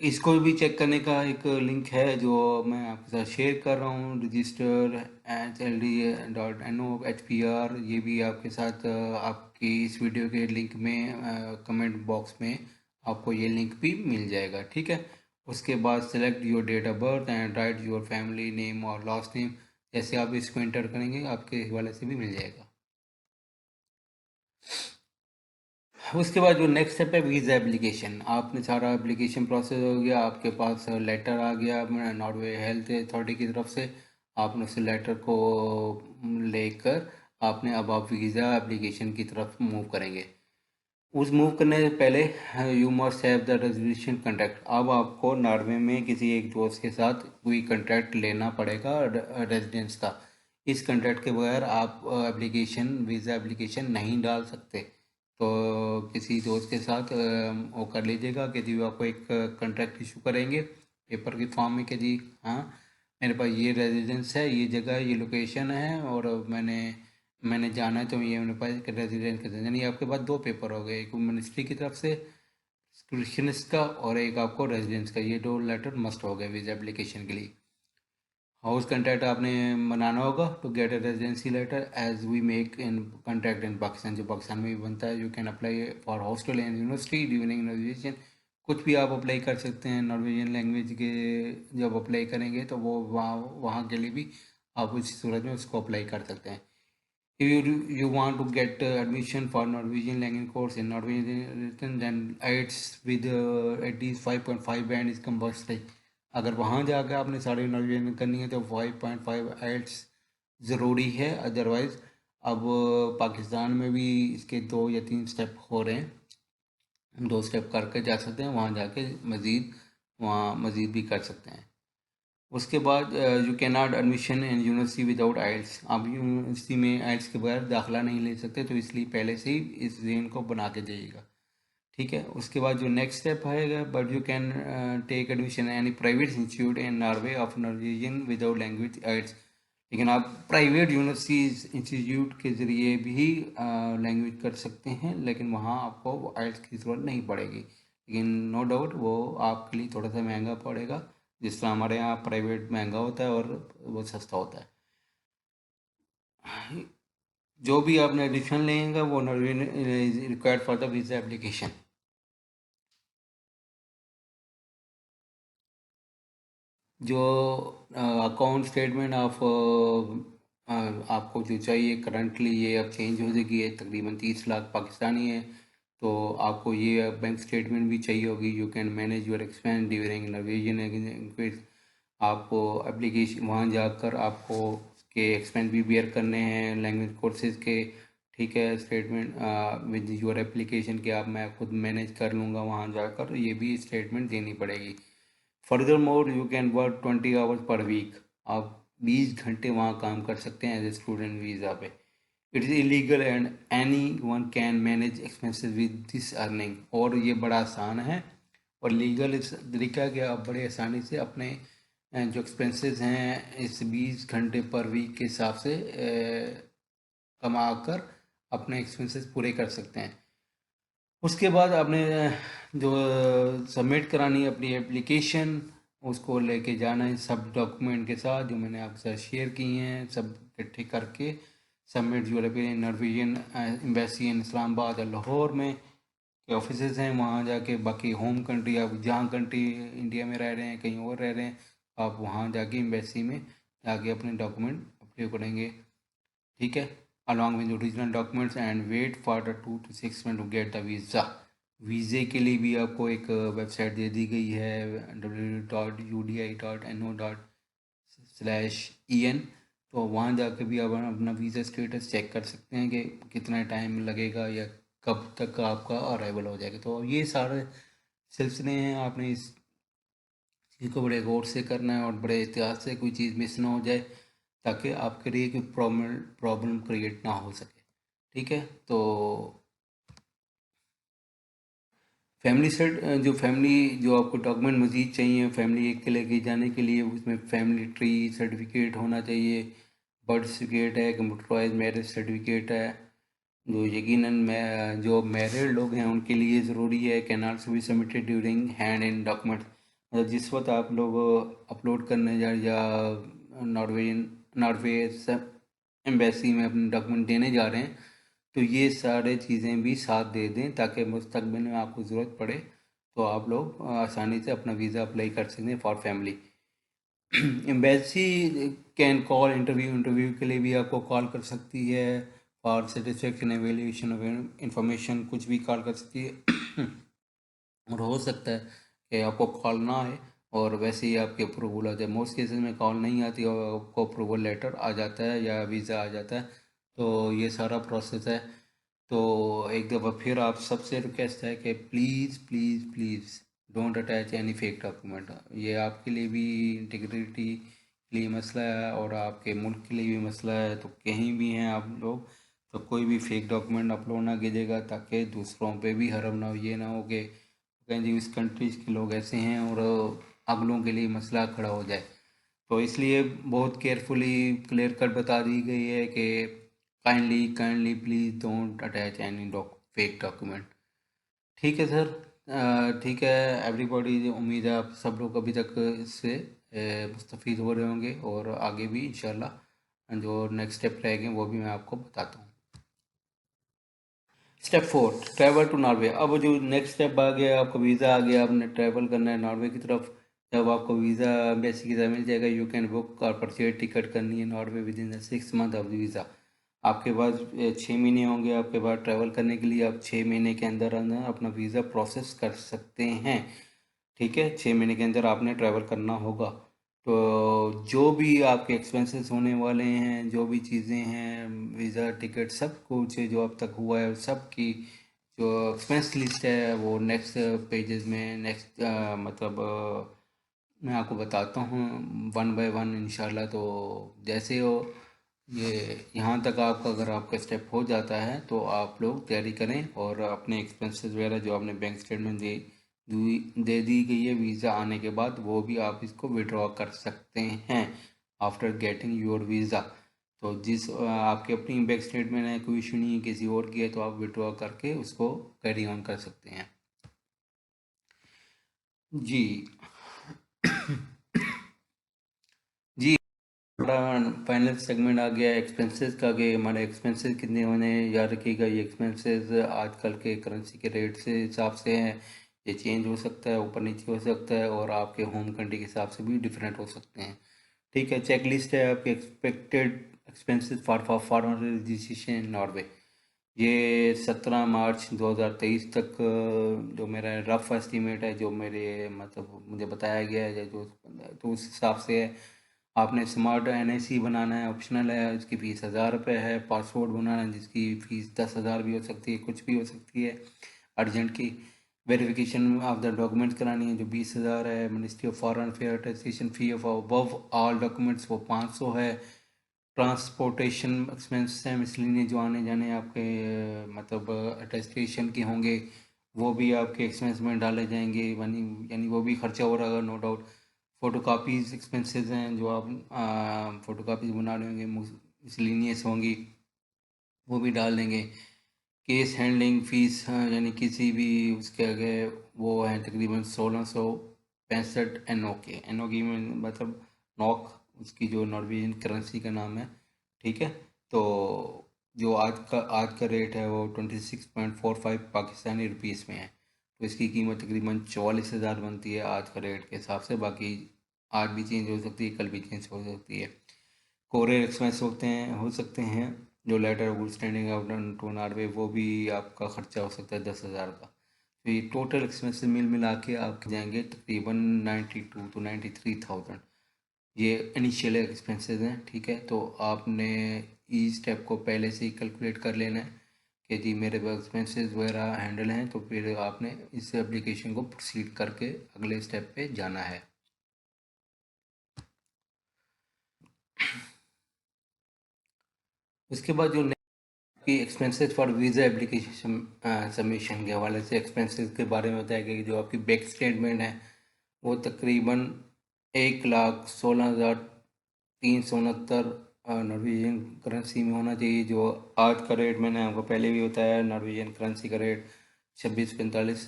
इसको भी चेक करने का एक लिंक है जो मैं आपके साथ शेयर कर रहा हूँ, register@ld.no.hpr। ये भी आपके साथ आपकी इस वीडियो के लिंक में कमेंट बॉक्स में आपको ये लिंक भी मिल जाएगा। ठीक है, उसके बाद select your date of birth and write your family name और लास्ट नेम। जैसे आप इसको एंटर करेंगे आपके हवाले से भी मिल जाएगा। उसके बाद जो नेक्स्ट स्टेप है वीज़ा एप्लीकेशन। आपने सारा एप्लीकेशन प्रोसेस हो गया, आपके पास लेटर आ गया नॉर्वे हेल्थ अथॉरिटी की तरफ से। आपने उस लेटर को लेकर आपने अब आप वीज़ा एप्लीकेशन की तरफ मूव करेंगे। उस मूव करने से पहले you must have the resolution contract. अब आपको नॉर्वे में किसी एक दोस्त के साथ कोई कॉन्ट्रैक्ट लेना पड़ेगा रेजिडेंस का। इस कॉन्ट्रैक्ट के बगैर आप एप्लीकेशन वीज़ा एप्लीकेशन नहीं डाल सकते। तो किसी दोस्त के साथ वो कर लीजिएगा कि जी वो आपको एक कॉन्ट्रैक्ट इशू करेंगे पेपर के फॉर्म में कि जी हाँ मेरे पास ये रेजिडेंस है, ये जगह है, ये लोकेशन है और मैंने जाना है, तो ये मेरे पास एक रेजिडेंस का यानी आपके पास 2 पेपर हो गए, एक मिनिस्ट्री की तरफ से क्रिश्चियनिस्ट का और एक आपको रेजिडेंस का। ये 2 लेटर मस्ट हो गए वीज़ा एप्लीकेशन के लिए। हाउस कॉन्ट्रैक्ट आपने बनाना होगा to get a residency letter as we make in contract in Pakistan, जो पाकिस्तान में भी बनता है। You can apply for hostel and university during Norwegian. कुछ भी आप अप्लाई कर सकते हैं नॉर्वेजियन लैंग्वेज के। जब अप्लाई करेंगे तो वो वहाँ के लिए भी आप उसी सूरत में उसको अप्लाई कर सकते हैं। If you want to get admission for Norwegian language course in Norwegian, then IELTS with at least 5.5 band is compulsory. अगर वहाँ जाकर आपने सारी नॉर्वेजियन करनी है तो 5.5 IELTS ज़रूरी है। अदरवाइज़ अब पाकिस्तान में भी इसके 2 या 3 स्टेप हो रहे हैं, 2 स्टेप करके जा सकते हैं वहाँ जाके मज़ीद भी कर सकते हैं। उसके बाद you can not admission in university without IELTS. आप यूनिवर्सिटी में आइल्स के बगैर दाखिला नहीं ले सकते, तो इसलिए पहले से ही इस जेन को बना के जाइएगा। ठीक है। उसके बाद जो नेक्स्ट स्टेप आएगा, but you can take admission any private institute in Norway of Norwegian without language IELTS. लेकिन आप प्राइवेट यूनिवर्सिटी इंस्टीट्यूट के ज़रिए भी लैंग्वेज कर सकते हैं, लेकिन वहाँ आपको आइट्स की ज़रूरत नहीं पड़ेगी। लेकिन नो डाउट वो आपके लिए थोड़ा सा महंगा पड़ेगा, जिस तरह हमारे यहाँ प्राइवेट महंगा होता है और वो सस्ता होता है। जो भी आपने एडिशन लेंगे वो required for the visa application. जो अकाउंट स्टेटमेंट ऑफ आपको जो चाहिए करंटली, ये अब चेंज हो जाएगी, ये तकरीबन 30 लाख पाकिस्तानी है, तो आपको ये बैंक स्टेटमेंट भी चाहिए होगी। You can manage your expense during Norwegian increase. आपको एप्लीकेशन वहाँ जाकर आपको के एक्सपेंस भी बेयर करने हैं लैंग्वेज कोर्सेज के, ठीक है। स्टेटमेंट विद योर एप्लीकेशन के आप मैं खुद मैनेज कर लूँगा, वहाँ जाकर ये भी स्टेटमेंट देनी पड़ेगी। Further more you can work 20 hours per week. आप 20 घंटे वहाँ काम कर सकते हैं एज ए स्टूडेंट वीज़ा पे। It is illegal and anyone can manage expenses with this earning. और ये बड़ा आसान है और लीगल इस तरीका कि आप बड़े आसानी से अपने जो एक्सपेंसेस हैं इस 20 घंटे पर वीक के हिसाब से कमा कर अपने एक्सपेंसेस पूरे कर सकते हैं। उसके बाद आपने जो सबमिट करानी है अपनी एप्लीकेशन, उसको लेके जाना है सब डॉक्यूमेंट के साथ जो मैंने आपके साथ शेयर किए हैं, सब इकट्ठे करके submit European Norwegian embassy in Islamabad और लाहौर में के ऑफिसेज हैं, वहाँ जाके बाकी होम कंट्री आप जहाँ कंट्री इंडिया में रह रहे हैं कहीं और रह रहे हैं, आप वहाँ जाके एम्बेसी में जाके अपने डॉक्यूमेंट अप्लाई करेंगे, ठीक है, along with original documents and wait for the 2 to 6 months to get the visa। वीज़े के लिए भी आपको एक वेबसाइट दे दी गई है www.udi.no./en। तो वहाँ जाके भी आप अपना वीज़ा स्टेटस चेक कर सकते हैं कि कितना टाइम लगेगा या कब तक आपका अराइवल हो जाएगा। तो ये सारे सिलसिले हैं, आपने इस चीज़ को बड़े गौर से करना है और बड़े एहतियात से कोई चीज़ मिस ना हो जाए, ताकि आपके लिए कोई प्रॉब्लम क्रिएट ना हो सके, ठीक है। तो फैमिली सेट जो फैमिली जो आपको डॉक्यूमेंट मज़ीद चाहिए फैमिली एक के लेके जाने के लिए, उसमें फैमिली ट्री सर्टिफिकेट होना चाहिए, बर्थ सर्टिफिकेट है, कंप्यूटराइज मैरिज सर्टिफिकेट है, जो यकीनन मैं जो मैरिड लोग हैं उनके लिए ज़रूरी है। Can also be submitted during hand in document. मतलब जिस वक्त आप लोग अपलोड करने जा या नॉर्वे एम्बेसी में अपने डॉक्यूमेंट देने जा रहे हैं, तो ये सारे चीज़ें भी साथ दे दें ताकि मुस्तकबिल में आपको ज़रूरत पड़े तो आप लोग आसानी से अपना वीज़ा अप्लाई कर सकते हैं for family. Embassy can call interview के लिए भी आपको कॉल कर सकती है, for satisfaction evaluation of information कुछ भी कॉल कर सकती है। और हो सकता है कि आपको कॉल ना आए और वैसे ही आपकी अप्रूवल आ जाए। मोस्ट केसेस में कॉल नहीं आती और आपको अप्रूवल लेटर आ जाता है या वीज़ा आ जाता है। तो ये सारा प्रोसेस है। तो एक दफ़ा फिर आप सबसे रिक्वेस्ट है कि please please please don't attach any fake document. ये आपके लिए भी इंटीग्रिटी के लिए मसला है और आपके मुल्क के लिए भी मसला है। तो कहीं भी हैं आप लोग तो कोई भी फेक डॉक्यूमेंट अपलोड ना कीजिएगा ताकि दूसरों पे भी हरम ना हो, ये ना हो कि कहीं जी इस कंट्रीज के लोग ऐसे हैं और अगलों के लिए मसला खड़ा हो जाए। तो इसलिए बहुत केयरफुली क्लियर कट बता दी गई है कि kindly kindly please don't attach any fake document, ठीक है सर। ठीक है एवरीबॉडी, उम्मीद है आप सब लोग अभी तक इससे मुस्तफ़ीद हो रहे होंगे और आगे भी इंशाल्लाह जो नेक्स्ट स्टेप रहेंगे वो भी मैं आपको बताता हूँ। Step 4 travel to Norway. अब जो नेक्स्ट स्टेप आ गया, आपका वीज़ा आ गया, आपने ट्रैवल करना है नॉर्वे की तरफ। जब आपको वीज़ा एम्बेसी की तरफ मिल जाएगा, यू कैन बुक और परचेज टिकट करनी है Norway with in 6 month of visa. आपके पास 6 महीने होंगे आपके पास ट्रैवल करने के लिए। आप 6 महीने के अंदर अंदर अपना वीज़ा प्रोसेस कर सकते हैं, ठीक है। 6 महीने के अंदर आपने ट्रैवल करना होगा। तो जो भी आपके एक्सपेंसेस होने वाले हैं, जो भी चीज़ें हैं, वीज़ा टिकट सब कुछ जो अब तक हुआ है सब की जो एक्सपेंस लिस्ट है वो नेक्स्ट पेजेस में नेक्स्ट मतलब मैं आपको बताता हूँ वन बाय वन इंशाल्लाह। तो जैसे हो ये यहाँ तक आपका अगर आपका स्टेप हो जाता है तो आप लोग तैयारी करें और अपने एक्सपेंसेस वगैरह जो आपने बैंक स्टेटमेंट दे दी गई है वीज़ा आने के बाद, वो भी आप इसको विड्रॉ कर सकते हैं आफ्टर गेटिंग योर वीज़ा। तो जिस आपके अपनी बैंक स्टेटमेंट है, कोई इशू नहीं है, किसी और की है, तो आप विड्रॉ करके उसको कैरी ऑन कर सकते हैं। जी जी, हमारा फाइनल सेगमेंट आ गया एक्सपेंसेस का, कि हमारे एक्सपेंसेस कितने होने, याद रखिएगा ये एक्सपेंसेस आजकल के करेंसी के रेट से हिसाब से हैं, ये चेंज हो सकता है, ऊपर नीचे हो सकता है, और आपके होम कंट्री के हिसाब से भी डिफरेंट हो सकते हैं। ठीक है, चेक लिस्ट है आपके expected expenses for foreign registration in Norway. ये 17 मार्च 2023 तक जो मेरा रफ एस्टीमेट है, जो मेरे मतलब मुझे बताया गया है, जो तो उस हिसाब से है। आपने स्मार्ट NIC बनाना है, ऑप्शनल है, उसकी फ़ीस 1000 रुपये है। पासपोर्ट बनाना है जिसकी फ़ीस 10,000 भी हो सकती है, कुछ भी हो सकती है अर्जेंट की। वेरिफिकेशन ऑफ द डॉक्यूमेंट्स करानी है जो 20,000 है। Ministry of foreign affair attestation fee of above all documents वो 500 है। ट्रांसपोर्टेशन एक्सपेंस है, मिसलिनियस जो आने जाने आपके मतलब अटेस्टेशन के होंगे, वो भी आपके एक्सपेंस में डाले जाएंगे, यानी यानी वो भी खर्चा हो रहा है no doubt. Photocopies expenses हैं, जो आप फ़ोटो कापीज़ बना रहे होंगे, मिसलिनियस होंगी, वो भी डाल देंगे। केस हैंडलिंग फ़ीस, यानी किसी भी उसके आगे, वो है तकरीबन 1665 NOK में मतलब नॉक, उसकी जो नॉर्वेजियन करेंसी का नाम है। ठीक है, तो जो आज का रेट है वो 26.45 पाकिस्तानी रुपीस में है। तो इसकी कीमत तकरीबन 44,000 बनती है आज का रेट के हिसाब से। बाकी आज भी चेंज हो सकती है, कल भी चेंज हो सकती है। कोरियर एक्सपेंस हो सकते हैं, जो letter good standing out to Norway, वो भी आपका खर्चा हो सकता है 10,000 का। तो ये टोटल एक्सपेंस मिल मिला के आपके जाएंगे तकरीबन 92 to 93,000। ये इनिशियल एक्सपेंसेस हैं। ठीक है, तो आपने ई स्टेप को पहले से ही कैलकुलेट कर लेना है कि जी मेरे एक्सपेंसेस वगैरह हैंडल हैं, तो फिर आपने इस एप्लीकेशन को प्रोसीड करके अगले स्टेप पे जाना है। उसके बाद जो कि expenses for visa application submission के हवाले से एक्सपेंसेस के बारे में बताया गया कि जो आपकी बैंक स्टेटमेंट है वो तकरीबन 1,16,369 नॉर्वेजियन करेंसी में होना चाहिए। जो आज का रेट मैंने आपको पहले भी बताया, नॉर्वेजियन करेंसी का रेट 2645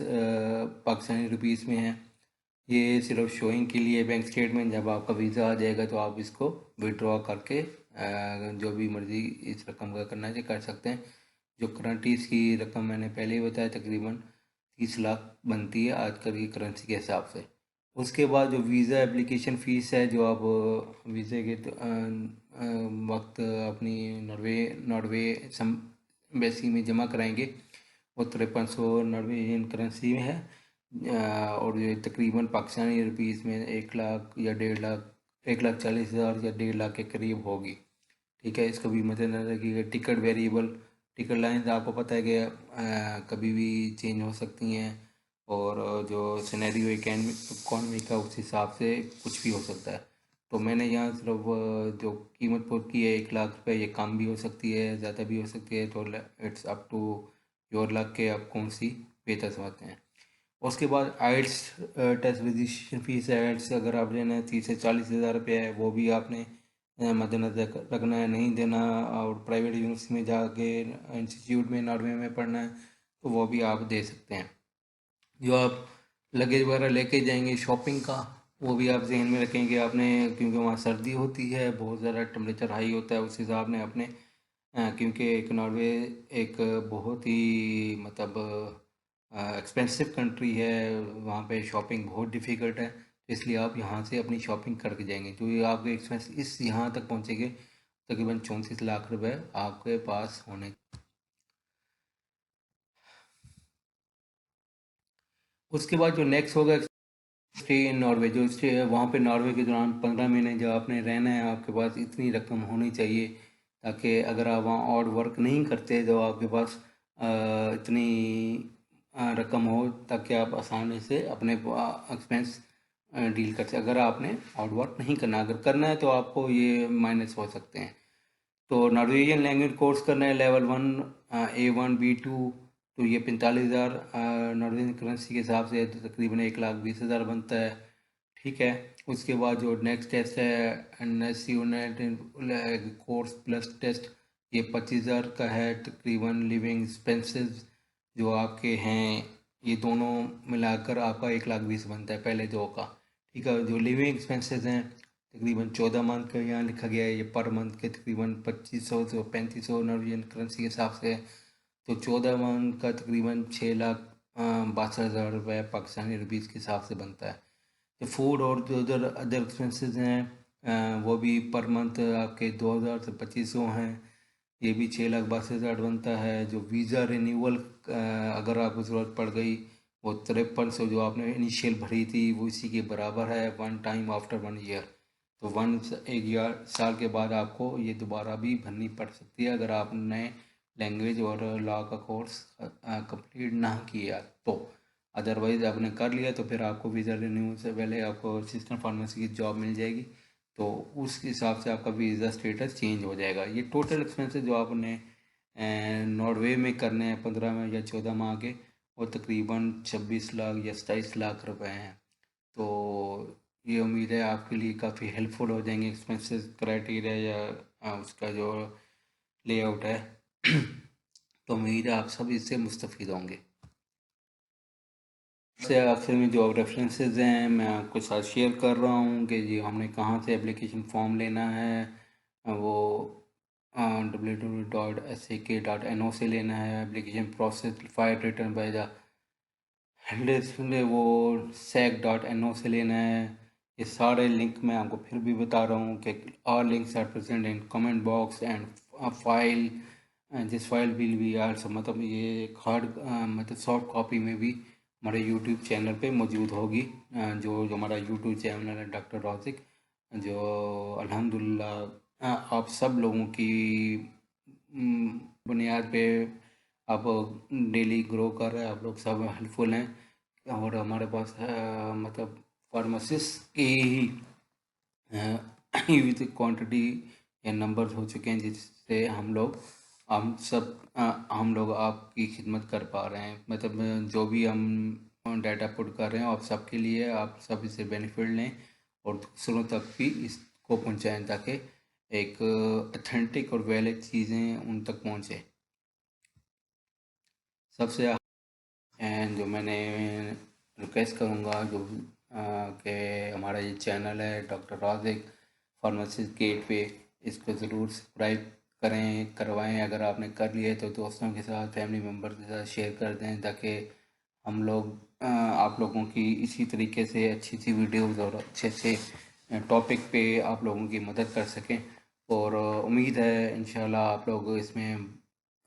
पाकिस्तानी रुपीस में है। ये सिर्फ शोइंग के लिए बैंक स्टेटमेंट, जब आपका वीज़ा आ जाएगा तो आप इसको विड्रॉ करके जो भी मर्ज़ी इस रकम का करना है कर सकते हैं। जो करंट इसकी रकम मैंने पहले ही बताया तकरीबन 30 लाख बनती है आज कल की करेंसी के हिसाब से। उसके बाद जो वीज़ा एप्लीकेशन फ़ीस है, जो आप वीज़े के वक्त अपनी नॉर्वे सम एम्बेसी में जमा कराएंगे, वो 5300 नॉर्वेजियन करेंसी में है। और ये तकरीबन पाकिस्तानी रुपीस में 1 लाख या 1.5 लाख, 1,40,000 या 1.5 लाख के करीब होगी। ठीक है, इसको भी मद्देनजर रखिएगा। टिकट वेरिएबल, टिकट लाइन आपको पता है कि कभी भी चेंज हो सकती हैं, और जो सिनेरियो इकॉनमी का उस हिसाब से कुछ भी हो सकता है। तो मैंने यहाँ सिर्फ जो कीमत पुट की है 1 लाख रुपये, ये कम भी हो सकती है, ज़्यादा भी हो सकती है, तो it's up to your luck के आप कौन सी बेहतर समझते हैं। उसके बाद आइल्स टेस्ट रजिस्ट्रेशन फ़ीस है। आइल्स अगर आप लेना है 30 से 40 हज़ार रुपये है, वो भी आपने मद्देनजर रखना है, नहीं देना। और प्राइवेट यूनिवर्सिटी में जाके इंस्टीट्यूट में नॉर्वे में पढ़ना है तो वो भी आप दे सकते हैं। जो आप लगेज वगैरह लेके जाएंगे शॉपिंग का, वो भी आप जहन में रखेंगे आपने, क्योंकि वहाँ सर्दी होती है, बहुत ज़्यादा टेम्परेचर हाई होता है, उस हिसाब ने अपने क्योंकि एक नॉर्वे एक बहुत ही मतलब एक्सपेंसिव कंट्री है, वहाँ पे शॉपिंग बहुत डिफ़िकल्ट है। इसलिए आप यहाँ से अपनी शॉपिंग करके जाएंगे, तो ये आपके एक्सपेंस इस यहाँ तक पहुँचेंगे तकरीबन 34 लाख रुपए आपके पास होने। उसके बाद जो नेक्स्ट होगा स्टे इन नॉर्वे, जो स्टे है वहाँ पे नॉर्वे के दौरान 15 महीने जब आपने रहना है, आपके पास इतनी रकम होनी चाहिए ताकि अगर आप वहाँ और वर्क नहीं करते तो आपके पास इतनी रकम हो ताकि आप आसानी से अपने एक्सपेंस डील कर सकें। अगर आपने आउट वर्क नहीं करना, अगर करना है तो आपको ये माइनस हो सकते हैं। तो नॉर्वेजियन लैंग्वेज कोर्स करना है लेवल 1 A1 B2, तो ये 45,000 नॉर्वेजियन करेंसी के हिसाब से तो तकरीबन 1,20,000 बनता है। ठीक है, उसके बाद जो नेक्स्ट टेस्ट है NSC कोर्स प्लस टेस्ट, ये 25,000 का है तकरीबन। लिविंग एक्सपेंसेस जो आपके हैं, ये दोनों मिलाकर आपका 1,20,000 बनता है पहले दो का। ठीक है, जो लिविंग एक्सपेंसेस हैं तकरीबन 14 मंथ का यहाँ लिखा गया है, ये पर मंथ के तकरीबन 2500 से 3500 नॉर्वेजियन करेंसी के हिसाब से। तो 14 मंथ का तकरीबन 6,62,000 रुपये पाकिस्तानी रुपीज़ के हिसाब से बनता है। तो फूड और जो उधर अदर एक्सपेंसेस हैं वो भी पर मंथ आपके 2,000 से 2,500 हैं, ये भी 6,62,000 बनता है। जो वीज़ा रिन्यूअल अगर आपको ज़रूरत पड़ गई, वो 5300 जो आपने इनिशियल भरी थी वो इसी के बराबर है, 1 टाइम आफ्टर 1 ईयर। तो एक ईयर साल के बाद आपको ये दोबारा भी भरनी पड़ सकती है अगर आपने लैंग्वेज और लॉ का कोर्स कंप्लीट ना किया तो। अदरवाइज़ आपने कर लिया तो फिर आपको वीज़ा रिन्यू से पहले आपको असिस्टेंट फार्मेसी की जॉब मिल जाएगी, तो उस हिसाब से आपका वीज़ा स्टेटस चेंज हो जाएगा। ये टोटल एक्सपेंसेस जो आपने नॉर्वे में करने हैं 15 में या 14 माह के, वो तकरीबन 26 लाख या 27 लाख रुपए हैं। तो ये उम्मीद है आपके लिए काफ़ी हेल्पफुल हो जाएंगे एक्सपेंसेस क्राइटेरिया या उसका जो लेआउट है। तो उम्मीद है आप सब इससे मुस्तफ़ीद होंगे। से आखिर में जो रेफरेंसेस हैं मैं आपके साथ शेयर कर रहा हूँ कि जी हमने कहाँ से एप्लीकेशन फॉर्म लेना है। वो www.sak.no से लेना है। Application process file return by the वो sec.no से लेना है। ये सारे लिंक मैं आपको फिर भी बता रहा हूँ कि all links are present in comment box and file जिस फाइल विल बी आल्सो, मतलब ये एक हार्ड मतलब सॉफ्ट कॉपी में भी हमारे यूट्यूब चैनल पे मौजूद होगी। जो जो हमारा यूट्यूब चैनल है डॉक्टर रौज़िक, जो अल्हम्दुलिल्लाह आप सब लोगों की बुनियाद पे आप डेली ग्रो कर रहे हैं, आप लोग सब हेल्पफुल हैं। और हमारे पास मतलब फार्मासिस्ट की ही विद क्वांटिटी या नंबर्स हो चुके हैं जिससे हम लोग आपकी खिदमत कर पा रहे हैं। मतलब जो भी हम डाटा पुट कर रहे हैं आप सबके लिए, आप सब इससे बेनिफिट लें और दूसरों तक भी इसको पहुंचाएं ताकि एक अथेंटिक और वैलिड चीज़ें उन तक पहुंचे। सबसे एंड जो मैंने रिक्वेस्ट करूँगा जो कि हमारा ये चैनल है डॉक्टर रौज़िक फार्मासिस्ट गेटवे, इसको ज़रूर सब्सक्राइब करें करवाएं। अगर आपने कर लिया है तो दोस्तों के साथ फैमिली मेम्बर के साथ शेयर कर दें ताकि हम लोग आप लोगों की इसी तरीके से अच्छी अच्छी वीडियोज़ और अच्छे अच्छे टॉपिक पे आप लोगों की मदद कर सकें। और उम्मीद है इंशाल्लाह आप लोग इसमें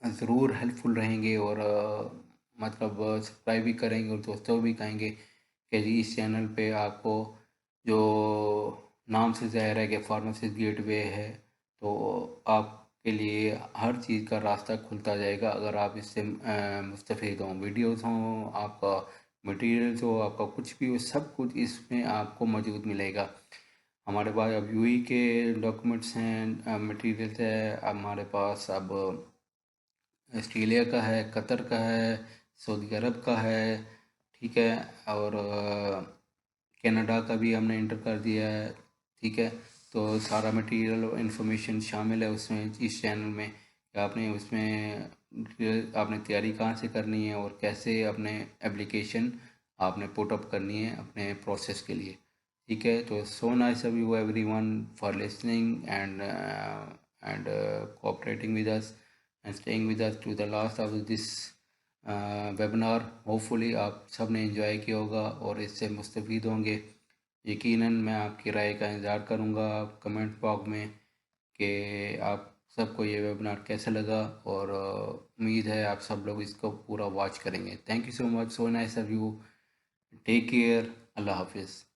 ज़रूर हेल्पफुल रहेंगे और मतलब सब्सक्राइब भी करेंगे और दोस्तों भी कहेंगे कि जी इस चैनल पे आपको जो नाम से ज़ाहिर है कि फार्मासिस्ट गेटवे है, तो आपके लिए हर चीज़ का रास्ता खुलता जाएगा अगर आप इससे मुस्तफ़ीद हों। वीडियोस हों, आपका मटेरियल्स हो, आपका कुछ भी हो, सब कुछ इसमें आपको मौजूद मिलेगा। हमारे पास अब यूएई के डॉक्यूमेंट्स हैं, मटेरियल्स है हमारे पास, अब ऑस्ट्रेलिया का है, कतर का है, सऊदी अरब का है। ठीक है, और कनाडा का भी हमने इंटर कर दिया है। ठीक है, तो सारा मटेरियल और इन्फॉर्मेशन शामिल है उसमें इस चैनल में कि आपने उसमें आपने तैयारी कहाँ से करनी है और कैसे अपने एप्लीकेशन आपने पुट अप करनी है अपने प्रोसेस के लिए। ठीक है, तो so nice of you everyone for listening and cooperating with us and staying with us to the last of this webinar. Hopefully आप सब ने एंजॉय किया होगा और इससे मुस्तफ़ीद होंगे। यकीनन मैं आपकी राय का इंतज़ार करूँगा कमेंट बॉक्स में कि आप सबको ये वेबिनार कैसा लगा, और उम्मीद है आप सब लोग इसको पूरा वॉच करेंगे। Thank you so much, so nice of you, take care, अल्लाह हाफिज़।